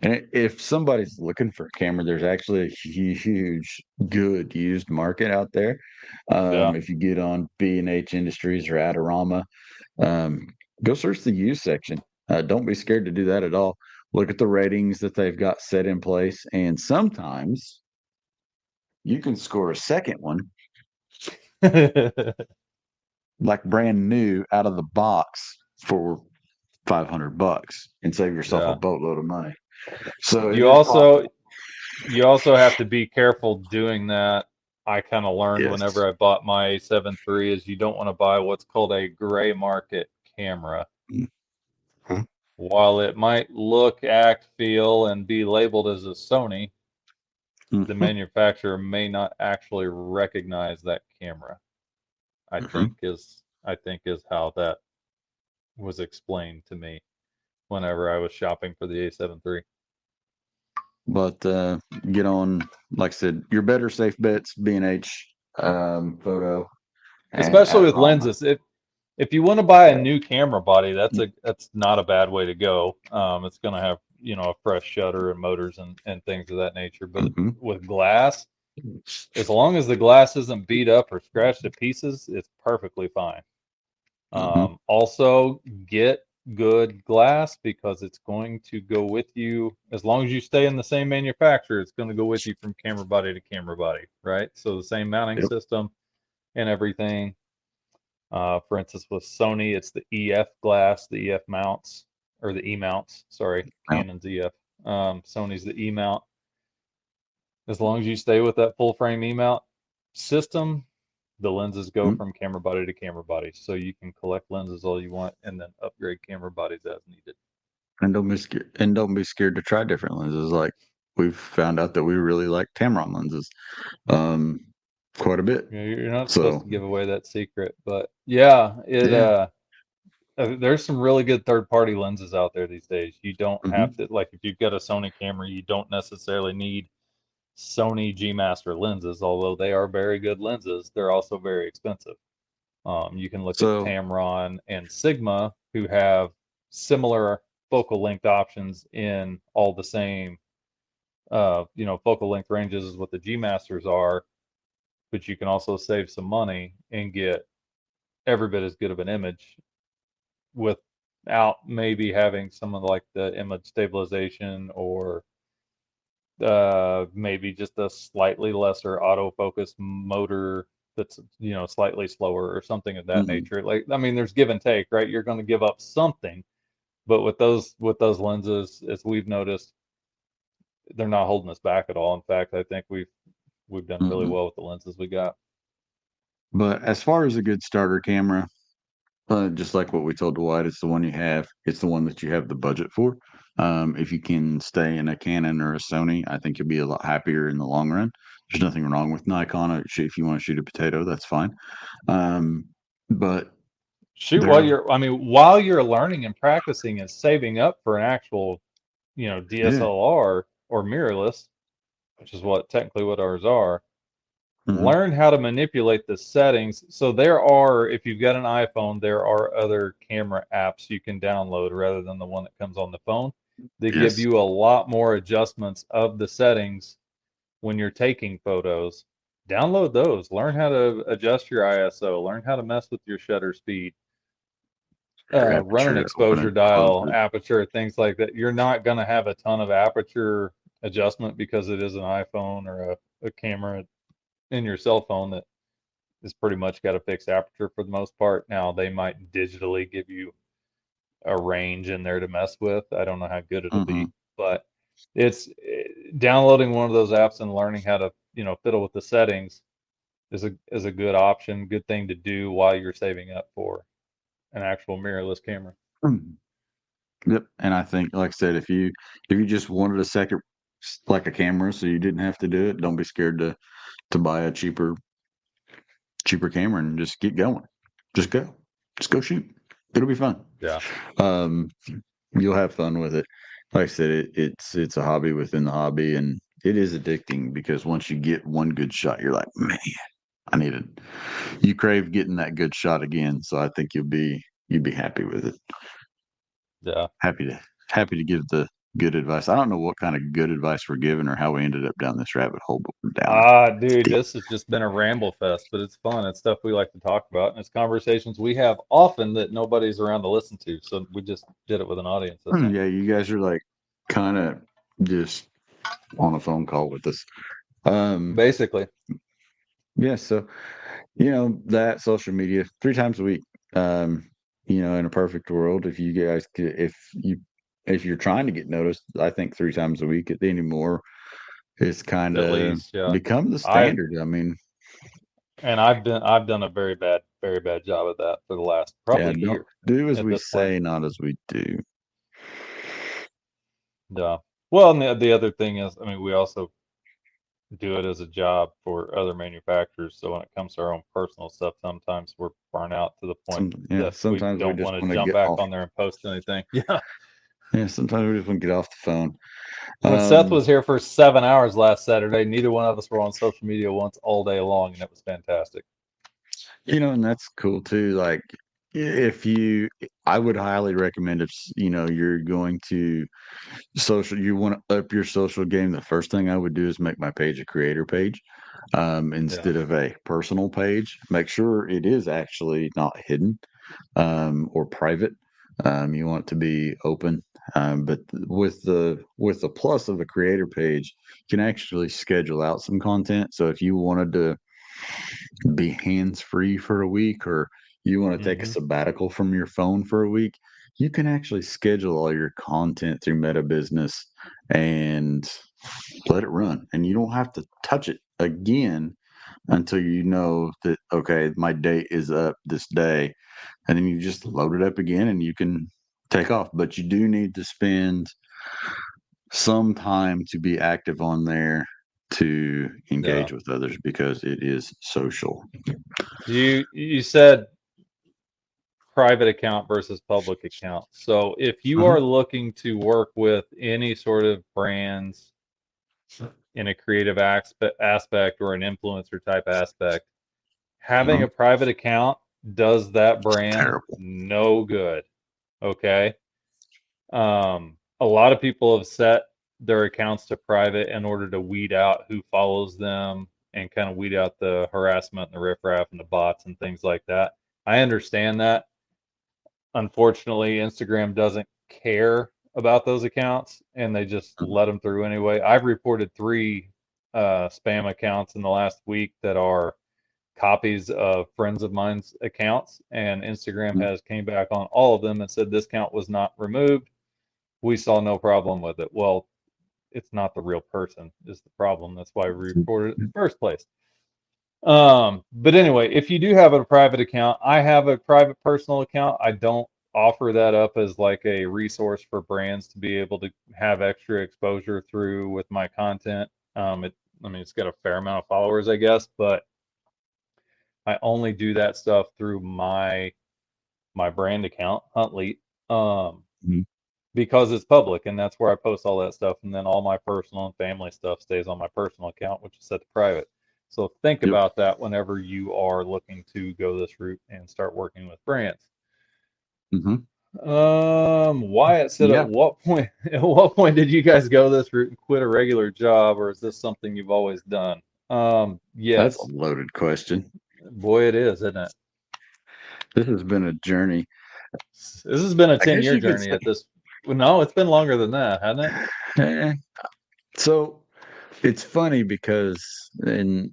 And if somebody's looking for a camera, there's actually a huge, good used market out there. Yeah. If you get on B&H Industries or Adorama, um, go search the used section. Don't be scared to do that at all. Look at the ratings that they've got set in place, and sometimes you can score a second one, like brand new out of the box for $500 and save yourself a Yeah. boatload of money. So it You is also possible. you also have to be careful doing that. I kind of learned Yes. whenever I bought my A7 III is you don't want to buy what's called a gray market camera. Mhm. While it might look, act, feel, and be labeled as a Sony, the Mhm. manufacturer may not actually recognize that camera. Mhm. I think is how that was explained to me whenever I was shopping for the A7 III. But get on, like I said, your better safe bets, B&H, photo, and Especially with Adorama. lenses. If you want to buy a Yeah. new camera body, that's not a bad way to go. It's going to have, a fresh shutter and motors and things of that nature. But Hmm. with glass, as long as the glass isn't beat up or scratched to pieces, it's perfectly fine. Hmm. Also, get good glass because it's going to go with you as long as you stay in the same manufacturer. It's going to go with you from camera body to camera body, right? So the same mounting Yep. system and everything. For instance, with Sony, it's the EF glass, the EF mounts, or the E mounts. Sorry, Now, Canon's EF. Sony's the E mount. As long as you stay with that full frame E mount system, the lenses go mhm. from camera body to camera body. So you can collect lenses all you want and then upgrade camera bodies as needed. And don't be scared to try different lenses. Like we've found out that we really like Tamron lenses, um, quite a bit. You're not supposed So to give away that secret, but yeah, yeah. there's some really good third party lenses out there these days. You don't have Hmm. to, like, if you've got a Sony camera, you don't necessarily need Sony G Master lenses, although they are very good lenses. They're also very expensive. You can look at So Tamron and Sigma, who have similar focal length options in all the same, focal length ranges as what the G Masters are, but you can also save some money and get every bit as good of an image without maybe having some of like the image stabilization or maybe just a slightly lesser autofocus motor that's slightly slower or something of that mhm. nature. Like, I mean, there's give and take, right? You're going to give up something, but with those lenses, as we've noticed, they're not holding us back at all. In fact, I think we've done really Mhm. well with the lenses we got. But as far as a good starter camera, just like what we told Dwight, it's the one you have. It's the one that you have the budget for. If you can stay in a Canon or a Sony, I think you'll be a lot happier in the long run. There's nothing wrong with Nikon. If you want to shoot a potato, that's fine. Um, but Shoot, there are, while you're learning and practicing and saving up for an actual, yeah, DSLR or mirrorless, which is what technically what ours are, hmm, learn how to manipulate the settings. So there are, if you've got an iPhone, there are other camera apps you can download rather than the one that comes on the phone. They give yes, you a lot more adjustments of the settings when you're taking photos. Download those. Learn how to adjust your ISO. Learn how to mess with your shutter speed. your Run an aperture, open exposure it, close dial, it. aperture, things like that. You're not going to have a ton of aperture adjustment because it is an iPhone or a camera in your cell phone that is pretty much got a fixed aperture for the most part. Now they might digitally give you a range in there to mess with. I don't know how good it'll Hmm. be, but it's downloading one of those apps and learning how to fiddle with the settings is a good option, good thing to do while you're saving up for an actual mirrorless camera. Yep. And I think, like I said, if you just wanted a second, like a camera, so you didn't have to do it, don't be scared to buy a cheaper camera and just get going. Just go. Just go shoot. It'll be fun. Yeah. Um, you'll have fun with it. Like I said, it's a hobby within the hobby, and it is addicting because once you get one good shot, you're like, man, I need it. You crave getting that good shot again. So I think you'd be happy with it. Yeah. Happy to happy to give the good advice. I don't know what kind of good advice we're giving or how we ended up down this rabbit hole, but we're down Dude, it. this has just been a ramble fest, but it's fun. It's stuff we like to talk about, and it's conversations we have often that nobody's around to listen to. So we just did it with an audience this time. Yeah, you guys are like kind of just on a phone call with us. Um, Basically, yeah, so that social media 3 times a week. Um, in a perfect world, if you guys could, if you're trying to get noticed, I think 3 times a week anymore is kind at of least, yeah. become the I've standard. I mean, I've done a very bad job of that for the last yeah, probably don't year do as at we this point. say, not as we do. Yeah. Well, and the other thing is, we also do it as a job for other manufacturers. So when it comes to our own personal stuff, sometimes we're burnt out to the point Yeah, that we sometimes we don't just want to want to jump get back off. on there and post anything. Yeah. Yeah, sometimes we just want to get off the phone. When Seth Um, was here for 7 hours last Saturday, neither one of us were on social media once all day long, and it was fantastic. and that's cool too. Like, I would highly recommend if you're going to you want to up your social game. The first thing I would do is make my page a creator page, Yeah. instead of a personal page. Make sure it is actually not hidden, or private. You want it to be open. But with the plus of a creator page, you can actually schedule out some content. So if you wanted to be hands free for a week, or you want to take a Hmm. sabbatical from your phone for a week, you can actually schedule all your content through Meta Business and let it run. And you don't have to touch it again until you know that, okay, my date is up this day. And then you just load it up again and you can take off. But you do need to spend some time to be active on there to Yeah. engage with others because it is social. You said private account versus public account. So if you Mhm. are looking to work with any sort of brands in a creative aspect or an influencer type aspect, having Uh-huh. a private account does that brand Terrible. no good. Okay. A lot of people have set their accounts to private in order to weed out who follows them and kind of weed out the harassment and the riffraff and the bots and things like that. I understand that. Unfortunately, Instagram doesn't care about those accounts and they just Mhm. let them through anyway. I've reported three spam accounts in the last week that are copies of friends of mine's accounts, and Instagram Mhm. has came back on all of them and said this account was not removed. We saw no problem with it. Well, it's not the real person is the problem. That's why we reported it in the first place. But anyway, if you do have a private account, I have a private personal account. I don't offer that up as like a resource for brands to be able to have extra exposure through with my content. I mean, it's got a fair amount of followers, I guess, but I only do that stuff through my brand account, Huntley, Mhm. because it's public and that's where I post all that stuff. And then all my personal and family stuff stays on my personal account, which is set to private. So think Yep. about that whenever you are looking to go this route and start working with brands. Hmm. Wyatt said, at Yeah, what point, at what point did you guys go this route and quit a regular job, or is this something you've always done? that's a Yes, loaded question. boy, it is, isn't it? This has been a journey. This has been a I 10 guess year you could journey say. at this. Well, no, it's been longer than that, hasn't it? eh. So it's funny because, and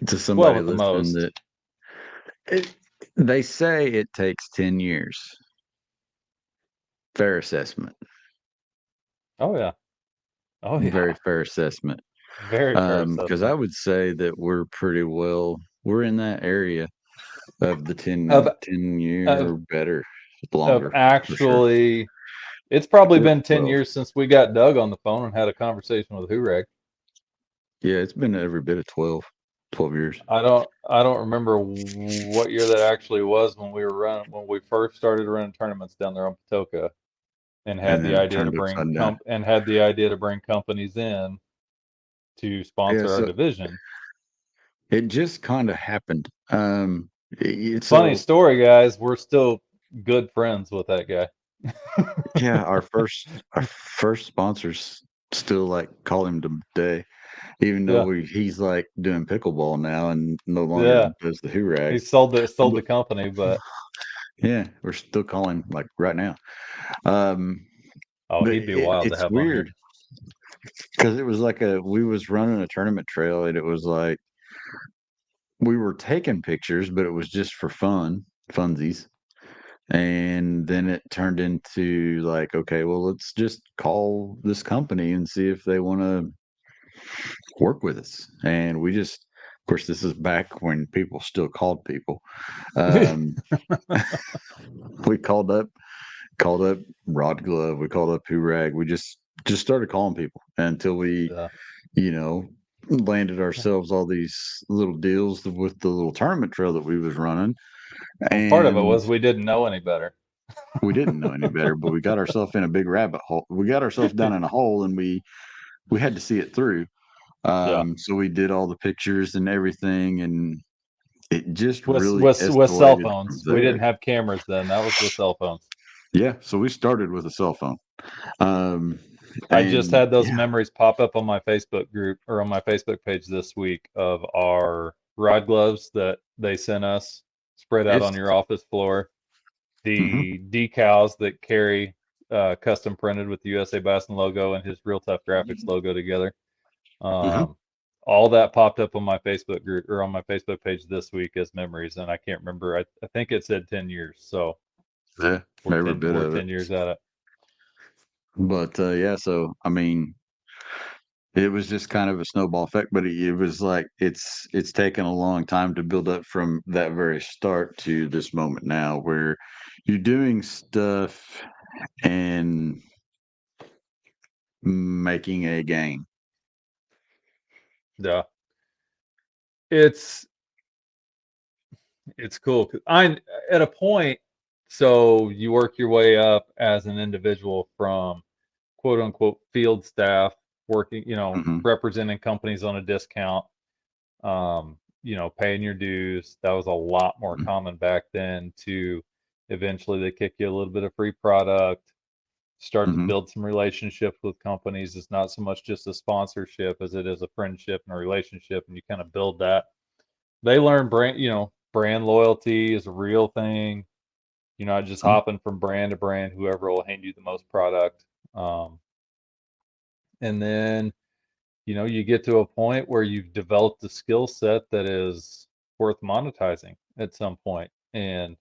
to 12 somebody at the listening, most. that it, they say it takes 10 years. Fair assessment. Oh yeah. Oh Very yeah. fair assessment. Very fair Because I assessment. would say that we're in that area of the Of 10 year of or better, of longer for sure. actually it's probably Yep, been 10 12. years since we got Doug on the phone and had a conversation with Hureg. Yeah, it's been every bit of 12 years. I don't remember what year that actually was when we first started running tournaments down there on Patoka and And then it turned upside down. had the idea to bring companies in to Yeah, sponsor our so division. it just kind of happened. Funny So story, guys. We're still good friends with that guy. yeah, our first sponsors still like call him today, even though Yeah, he's like doing pickleball now and no longer yeah. does the He Hurag. sold But the company, but yeah, we're still calling like right now. Um, oh, but he'd be wild to it's have on weird here. because it was like we was running a tournament trail and it was like we were taking pictures, but it was just for funsies. And then it turned into like, okay, well, let's just call this company and see if they want to work with us. And we just, of course, this is back when people still called people. Um, we called up Rod Glove, we called up Hoorag. We just started calling people until we, Yeah. you know, landed ourselves all these little deals with the little tournament trail that we was running. Well, part of it And was we didn't know any better. we didn't know any better, but we got ourselves in a big rabbit hole. We got ourselves down in a hole, and we had to see it through. Yeah. So we did all the pictures and everything, and it just With really with cell escalated from phones. We there. didn't have cameras then. That was with cell phones. Yeah, so we started with a cell phone, um, I just and had those yeah, memories pop up on my Facebook group or on my Facebook page this week of our rod gloves that they sent us spread out on it's your office floor, hmm the decals that carry custom printed with the USA Bison logo and his Real Tough Graphics logo together. hmm Um, all that popped up on my Facebook group or on my Facebook page this week as memories, and I can't remember. I think it said 10 years, so yeah, every bit we're of it. 10 years at it. But yeah, so I mean, it was just kind of a snowball effect, but it was like it's taken a long time to build up from that very start to this moment now where you're doing stuff and making a gain. Yeah, it's it's cool. 'Cause I at a point, so you work your way up as an individual from quote unquote field staff, working, Hmm. representing companies on a discount, paying your dues. That was a lot more common back then. To eventually they kick you a little bit of free product, start to Hmm. build some relationships with companies. It's not so much just a sponsorship as it is a friendship and a relationship, and you kind of build that. They learn brand loyalty is a real thing. You're not just hopping from brand to brand, whoever will hand you the most product. Um, and then, you get to a point where you've developed a skill set that is worth monetizing at some point. And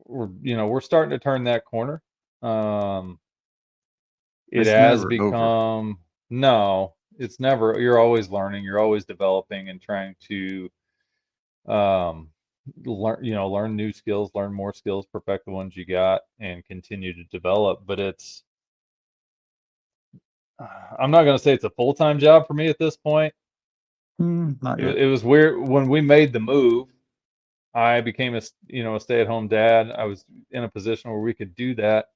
we're starting to turn that corner. Um, it It's has never over. become. No, it's never. You're always learning. You're always developing and trying to um, learn new skills, learn more skills, perfect the ones you got, and continue to develop. But I'm not going to say it's a full-time job for me at this point. Not yet. It was weird when we made the move. I became a stay-at-home dad. I was in a position where we could do that.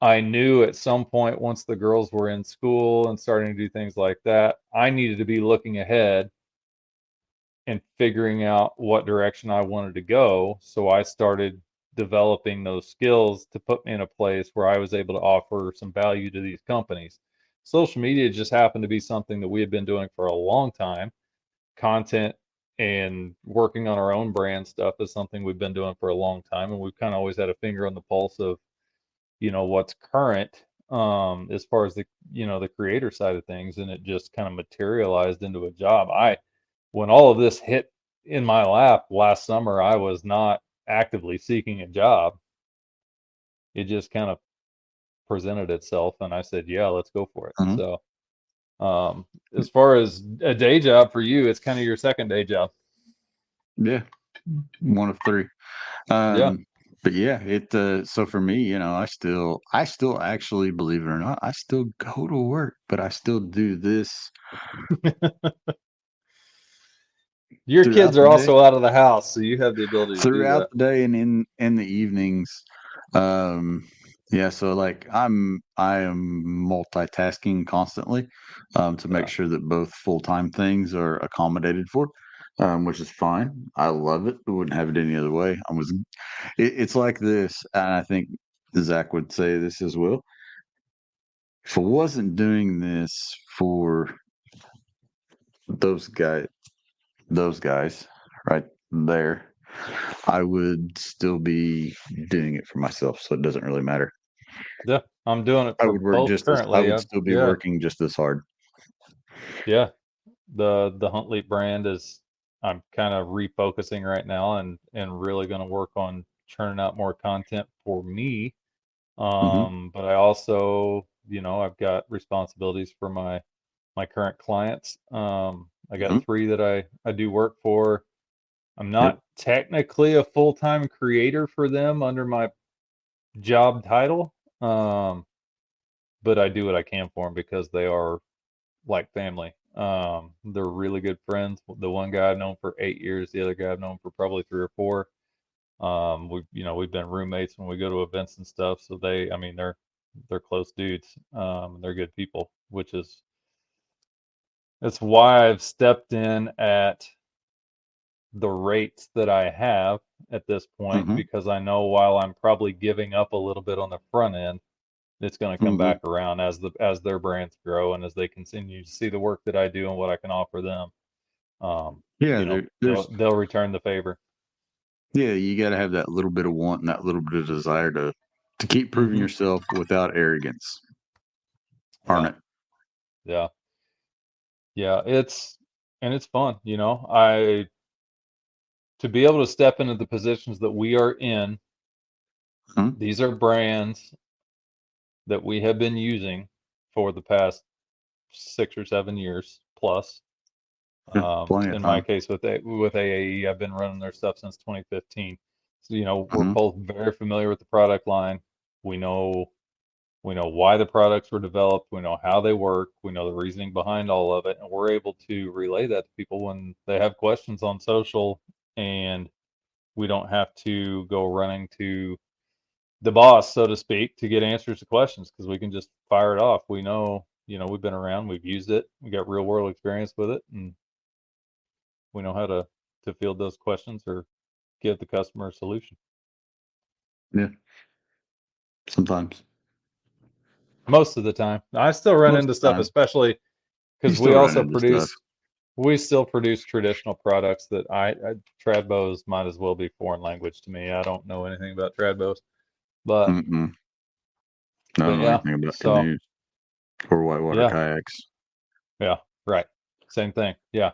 I knew at some point, once the girls were in school and starting to do things like that, I needed to be looking ahead and figuring out what direction I wanted to go. So I started developing those skills to put me in a place where I was able to offer some value to these companies. Social media just happened to be something that we had been doing for a long time. Content and working on our own brand stuff is something we've been doing for a long time, and we've kind of always had a finger on the pulse of what's current, as far as the creator side of things, and it just kind of materialized into a job. I When all of this hit in my lap last summer, I was not actively seeking a job. It just kind of presented itself, and I said, yeah, let's go for it. Mhm. So as far as a day job for you, it's kind of your second day job. Yeah, one of three. Yeah. Um, but yeah, so for me, I still actually, believe it or not, I still go to work, but I still do this Your kids throughout are the day. also out of the house, so you have the ability to do Throughout that. the day and in the evenings. Um, yeah, so like I am multitasking constantly, to make Yeah. sure that both full-time things are accommodated for, which is fine. I love it. I wouldn't have it any other way. It's like this, and I think Zach would say this as well. If I wasn't doing this for those guys, those guys right there, I would still be doing it for myself, so it doesn't really matter. Yeah, I'm doing it I for would work both just as I currently. would still be Yeah, working just as hard. yeah. The Huntley brand is I'm kind of refocusing right now and really going to work on churning out more content for me. Mhm, But I also, I've got responsibilities for my current clients. I got mhm, three that I do work for. I'm yep, not technically a full-time creator for them under my job title. But I do what I can for them because they are like family. They're really good friends. The one guy I've known for 8 years, the other guy I've known for probably 3 or 4. We've been roommates when we go to events and stuff. So I mean, they're close dudes. They're good people, which is that's why I've stepped in at the rates that I have at this point mhm, because I know while I'm probably giving up a little bit on the front end, it's going to come mhm. back around as their brands grow and as they continue to see the work that I do and what I can offer them. Yeah, there's They'll return the favor. yeah, you gotta have that little bit of want and that little bit of desire to keep proving Hmm. yourself without arrogance, aren't Yeah, it? yeah, yeah. It's fun. I to be able to step into the positions that we are in. Mhm, These are brands that we have been using for the past 6 or 7 years plus. yeah, plenty of In my time. case with AAE, I've been running their stuff since 2015. So, we're Mhm, both very familiar with the product line. We know we know why the products were developed. We know how they work. We know the reasoning behind all of it, and we're able to relay that to people when they have questions on social, and we don't have to go running to the boss, so to speak, to get answers to questions because we can just fire it off. We know, we've been around, we've used it, we got real world experience with it, and we know how to field those questions or give the customer a solution. yeah, sometimes. Most of the time, I still run Most into of the stuff, time, especially you because still run into stuff. we still produce traditional products that Tradbos might as well be foreign language to me. I don't know anything about Tradbos, but Mm-mm. I don't know yeah. anything about So canoes or whitewater yeah, kayaks. yeah, right, same thing. Yeah.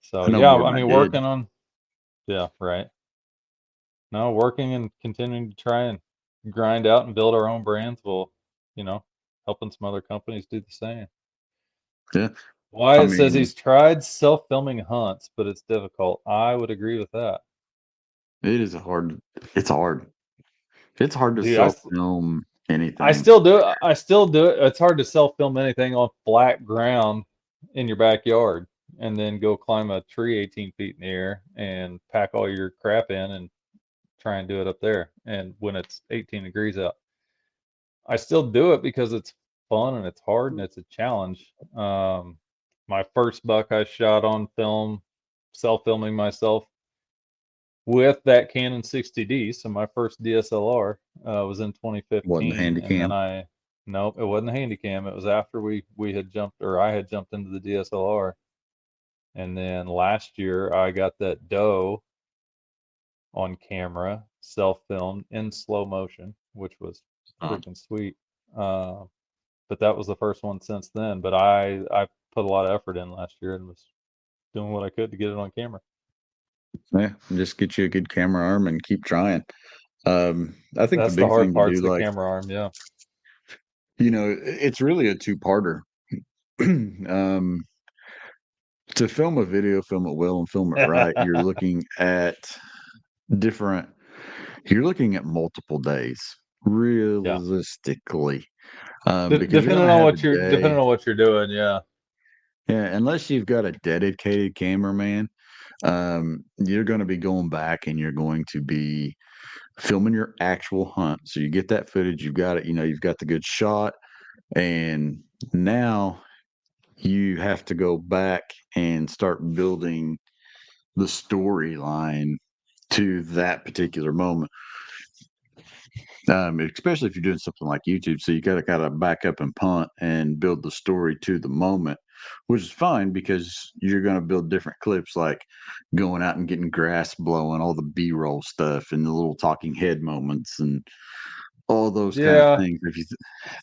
So I know yeah, more than I I mean, did. working on yeah, right. No, working and continuing to try and grind out and build our own brands will, you know, helping some other companies do the same. Yeah. I Wyatt says mean, he's tried self-filming hunts, but it's difficult. I would agree with that. it is hard. It's hard. It's hard to Dude, self-film I anything. still do it. I still do it. It's hard to self-film anything on flat ground in your backyard and then go climb a tree 18 feet in the air and pack all your crap in and try and do it up there. And when it's 18 degrees out, I still do it because it's fun and it's hard and it's a challenge. My first buck I shot on film, self-filming myself with that Canon 60D. So my first DSLR was in Wasn't the 2015, handy and then cam. nope, it wasn't a Handycam. It was after we had jumped, or I had jumped into the DSLR, and then last year I got that doe on camera, self-filmed in slow motion, which was Um, freaking sweet. Uh, but that was the first one since then. But I put a lot of effort in last year and was doing what I could to get it on camera. yeah, just get you a good camera arm and keep trying. I think the That's the big hard thing to parts do, of the like, camera arm, yeah. it's really a two-parter. um, to film a video, film it well, and film it right, different, you're looking at multiple days, Yeah. realistically, because you're going Depending to on have a what you're day. depending on what you're doing, yeah. Yeah, unless you've got a dedicated cameraman, you're going to be going back and you're going to be filming your actual hunt. So you get that footage, you've got it, you've got the good shot, and now you have to go back and start building the storyline to that particular moment. Especially if you're doing something like YouTube, so you got to kind of back up and punt and build the story to the moment, which is fine because you're going to build different clips, like going out and getting grass blowing, all the B-roll stuff, and the little talking head moments, and all those kind of Yeah. things.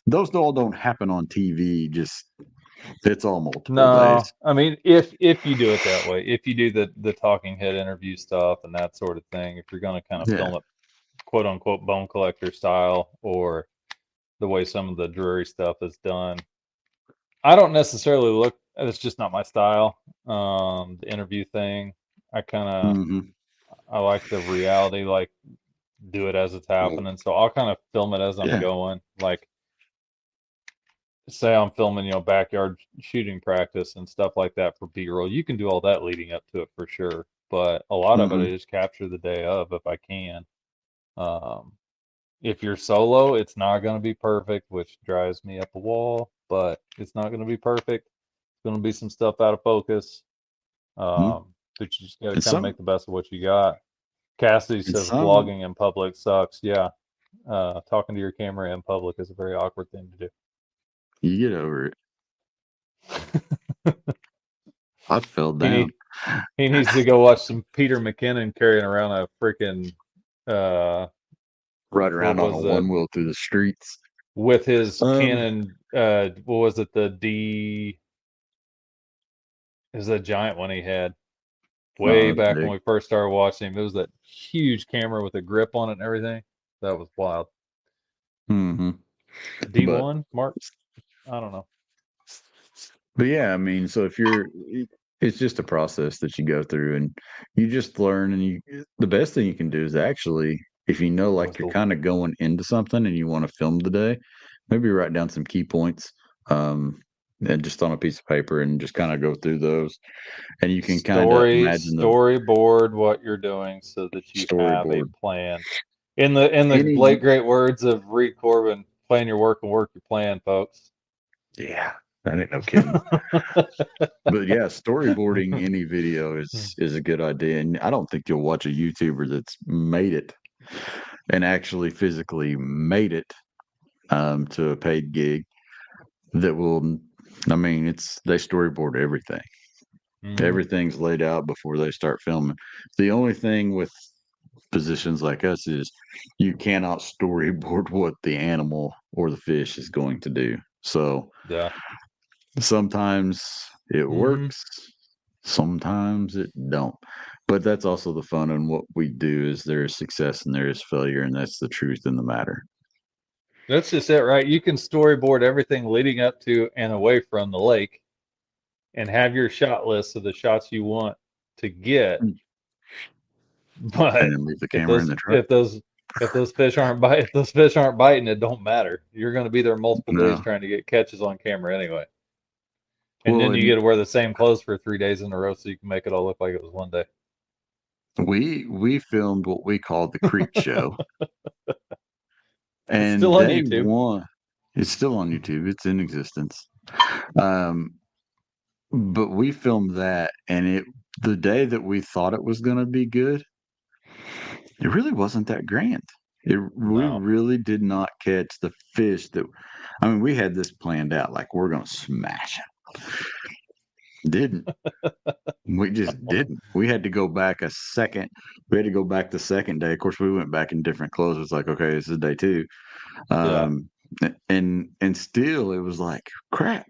Those all don't happen on TV, just it's all multiple days. No. I mean, if you do it that way, if you do the talking head interview stuff and that sort of thing, if you're going to kind of Yeah. film it quote unquote bone collector style or the way some of the Drury stuff is done, I don't necessarily look. It's just not my style. The interview thing, I kind of Hmm. I like the reality, like do it as it's Well, happening. So I'll kind of film it as I'm yeah. going. Like say I'm filming, backyard shooting practice and stuff like that for B-roll. You can do all that leading up to it for sure. But a lot of it I Hmm. just capture the day of if I can. Um, if you're solo, it's not going to be perfect, which drives me up a wall, but it's not going to be perfect. It's going to be some stuff out of focus. Hmm. But you just got to And kind of some, make the best of what you got. Cassidy and says some, vlogging in public sucks. Yeah. Talking to your camera in public is a very awkward thing to you get over it. do. I fell He down. need, he needs to go watch some Peter McKinnon carrying around a freaking uh Right what around on a was it one wheel through the streets. with his Um, Canon what was it, the D, is a giant one he had way it's back when big. we first started watching him. It was that huge camera with a grip on it and everything. That was wild. Hmm. But D1 Mark, I don't know. But yeah, I mean, so if it's just a process that you go through and you just learn and the best thing you can do is actually, if you know, like you're Whistle. kind of going into something and you want to film today, maybe write down some key points, and just on a piece of paper and just kind of go through those. And you can kind of imagine the Storyboard what you're doing so that you have a storyboard. plan. In the Any, late great words of Reed Corbin, plan your work and work your plan, folks. yeah, that ain't no kidding. But yeah, storyboarding any video is a good idea. And I don't think you'll watch a YouTuber that's made it and actually physically made it to a paid gig that will. I mean, they storyboard everything. Mhm. Everything's laid out before they start filming. The only thing with positions like us is you cannot storyboard what the animal or the fish is going to do. So Yeah. sometimes it Mhm. works, sometimes it don't. But that's also the fun in what we do is there is success and there is failure, and that's the truth in the matter. That's just it, right? You can storyboard everything leading up to and away from the lake and have your shot list of the shots you want to get. and But then leave the if camera in the truck. those fish aren't bite if those fish aren't biting, it don't matter. You're going to be there multiple days No. trying to get catches on camera anyway. And Well, then you get and to wear the same clothes for 3 days in a row so you can make it all look like it was one day. we filmed what we called the Creek Show, It's and still on day YouTube. one, it's still on YouTube. It's in existence. Um, but we filmed that, and the day that we thought it was going to be good, it really wasn't that grand. We No. really did not catch the fish that. I mean, we had this planned out, like we're going to smash it. Didn't. We just didn't. We had to go back a second. We had to go back the second day. Of course, we went back in different clothes. It's like, okay, this is day two. Yeah. Um, and still, it was like, crap.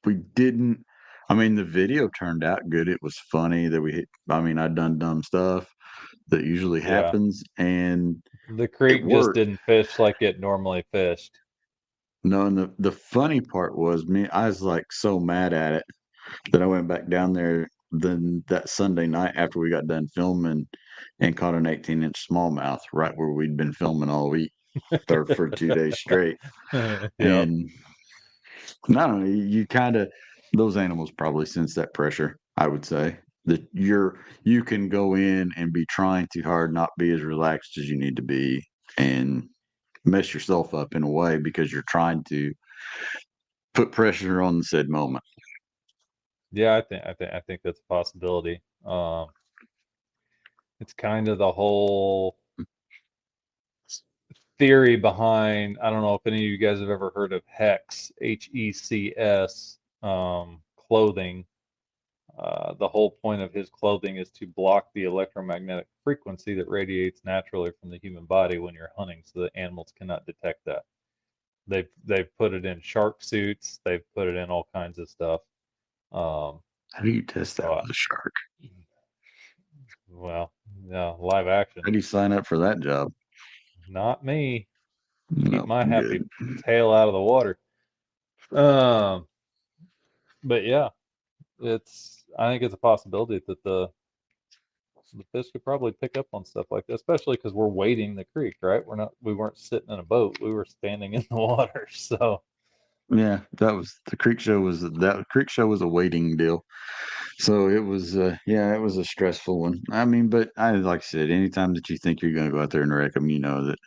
We didn't. I mean, the video turned out good. It was funny that we. I mean, I'd done dumb stuff that usually Yeah. happens, and The it creek just worked. didn't fish like it normally fished. No, and the funny part was me. I was like so mad at it that I went back down there then that Sunday night after we got done filming and caught an 18-inch smallmouth right where we'd been filming all week or for 2 days straight. Yeah. And I don't know, you kind of those animals probably sense that pressure, I would say. That you can go in and be trying too hard, not be as relaxed as you need to be, and mess yourself up in a way because you're trying to put pressure on the said moment. Yeah, I think that's a possibility. It's kind of the whole theory behind, I don't know if any of you guys have ever heard of HECS, HECS, clothing. The whole point of his clothing is to block the electromagnetic frequency that radiates naturally from the human body when you're hunting, so that animals cannot detect that. They've put it in shark suits. They've put it in all kinds of stuff. Um, How do you test that so, with a shark? well, yeah, live action. How do you sign up for that job? Not me. Keep No, my good. happy tail out of the water. Um, but yeah, I think it's a possibility that the fish could probably pick up on stuff like that, especially because we're wading the creek, right? We weren't sitting in a boat. We were standing in the water. So Yeah, that was the creek show was a waiting deal. So it was yeah, it was a stressful one. I mean, but I like I said, anytime that you think you're gonna go out there and wreck them, you know that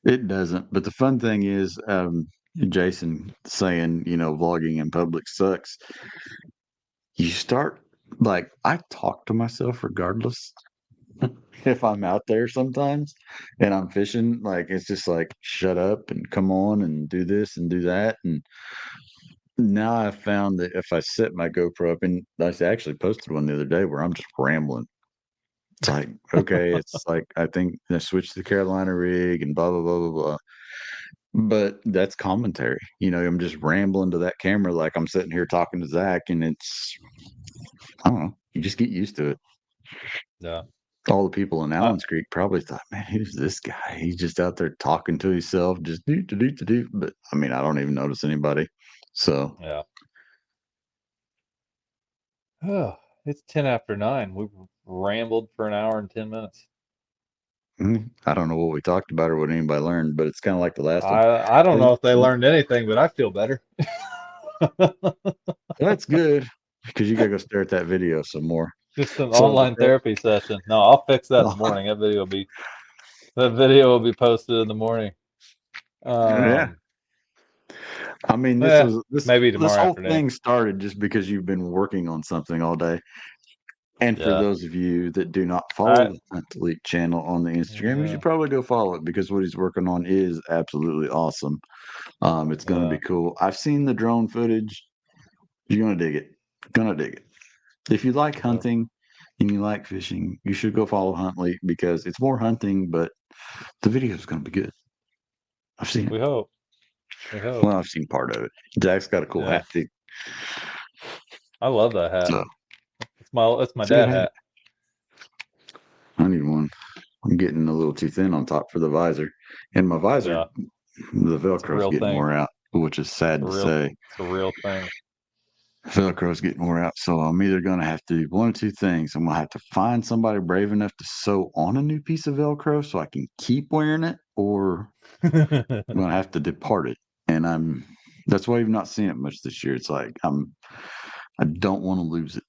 it doesn't. But the fun thing is, Jason saying, vlogging in public sucks. You start like I talk to myself regardless if I'm out there sometimes and I'm fishing, like it's just like shut up and come on and do this and do that. And now I've found that if I set my GoPro up, and I actually posted one the other day where I'm just rambling. It's like, okay, it's like I think I switched to the Carolina rig and blah blah blah blah blah. But that's commentary. I'm just rambling to that camera like I'm sitting here talking to Zach, and it's I don't know. You just get used to it. yeah, All the people in I, Allen's Creek probably thought, "Man, who's this guy? He's just out there talking to himself, just do do do do do." But I mean, I don't even notice anybody. So yeah. Oh, it's 10 after 9. We've rambled for an hour and 10 minutes. I don't know what we talked about or what anybody learned, but it's kind of like the last one. I don't know Hey, if they learned anything, but I feel better. that's good because you gotta go stare at that video some more. Just an So online therapy session. No, I'll fix that in the morning. That video will be posted in the morning. yeah, Um, I mean, this eh, was this maybe this tomorrow whole afternoon. thing started just because you've been working on something all day. And for Yeah. those of you that do not follow I the Hunt Elite channel on the Instagram, you yeah, should probably go follow it because what he's working on is absolutely awesome. It's going to be yeah, cool. I've seen the drone footage. You're going to dig it. Gonna dig it. If you like yeah. hunting and you like fishing, you should go follow Huntley because it's more hunting, but the video is going to be good. I've seen it. We hope. We hope. Well, I've seen part of it. Zach's got a cool Yeah. hat too. I love that hat. So It's my it's a good dad hat. hat. I need one. I'm getting a little too thin on top for the visor. And my visor Yeah. The It's a Velcro's real getting thing. wore out, which is sad to say. It's a real thing. Velcro's getting wore out, so I'm either going to have to do one of two things. I'm going to have to find somebody brave enough to sew on a new piece of Velcro so I can keep wearing it, or I'm going to have to depart it. And that's why you've not seen it much this year. It's like I don't want to lose it.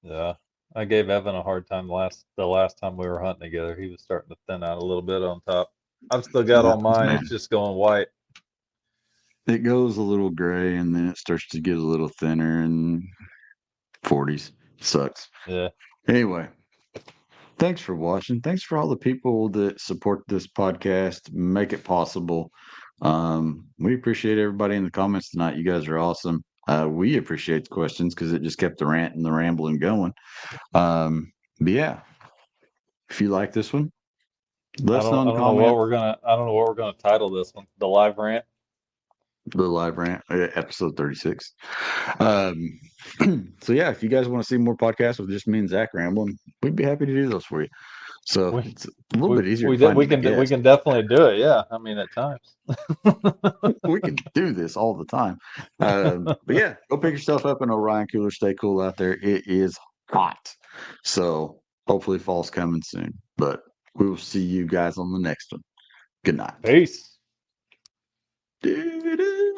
Yeah. I gave Evan a hard time the last time we were hunting together. He was starting to thin out a little bit on top. I've still It got all happens, mine. man. It's just going white. It goes a little gray and then it starts to get a little thinner and 40s. Sucks. Yeah. Anyway, thanks for watching. Thanks for all the people that support this podcast, make it possible. We appreciate everybody in the comments tonight. You guys are awesome. We appreciate the questions because it just kept the rant and the rambling going. But yeah, if you like this one, let us know in the comments. I don't know what we're gonna title this one. The live rant. The live rant, episode 36. Um, so yeah, if you guys want to see more podcasts with just me and Zach rambling, we'd be happy to do those for you. So We it's a little bit easier to find we a we guest. can definitely do it. Yeah. I mean, at times. We can do this all the time. But yeah, go pick yourself up an Orion cooler. Stay cool out there. It is hot. So hopefully fall's coming soon. But we will see you guys on the next one. Good night. Peace. Doo-doo.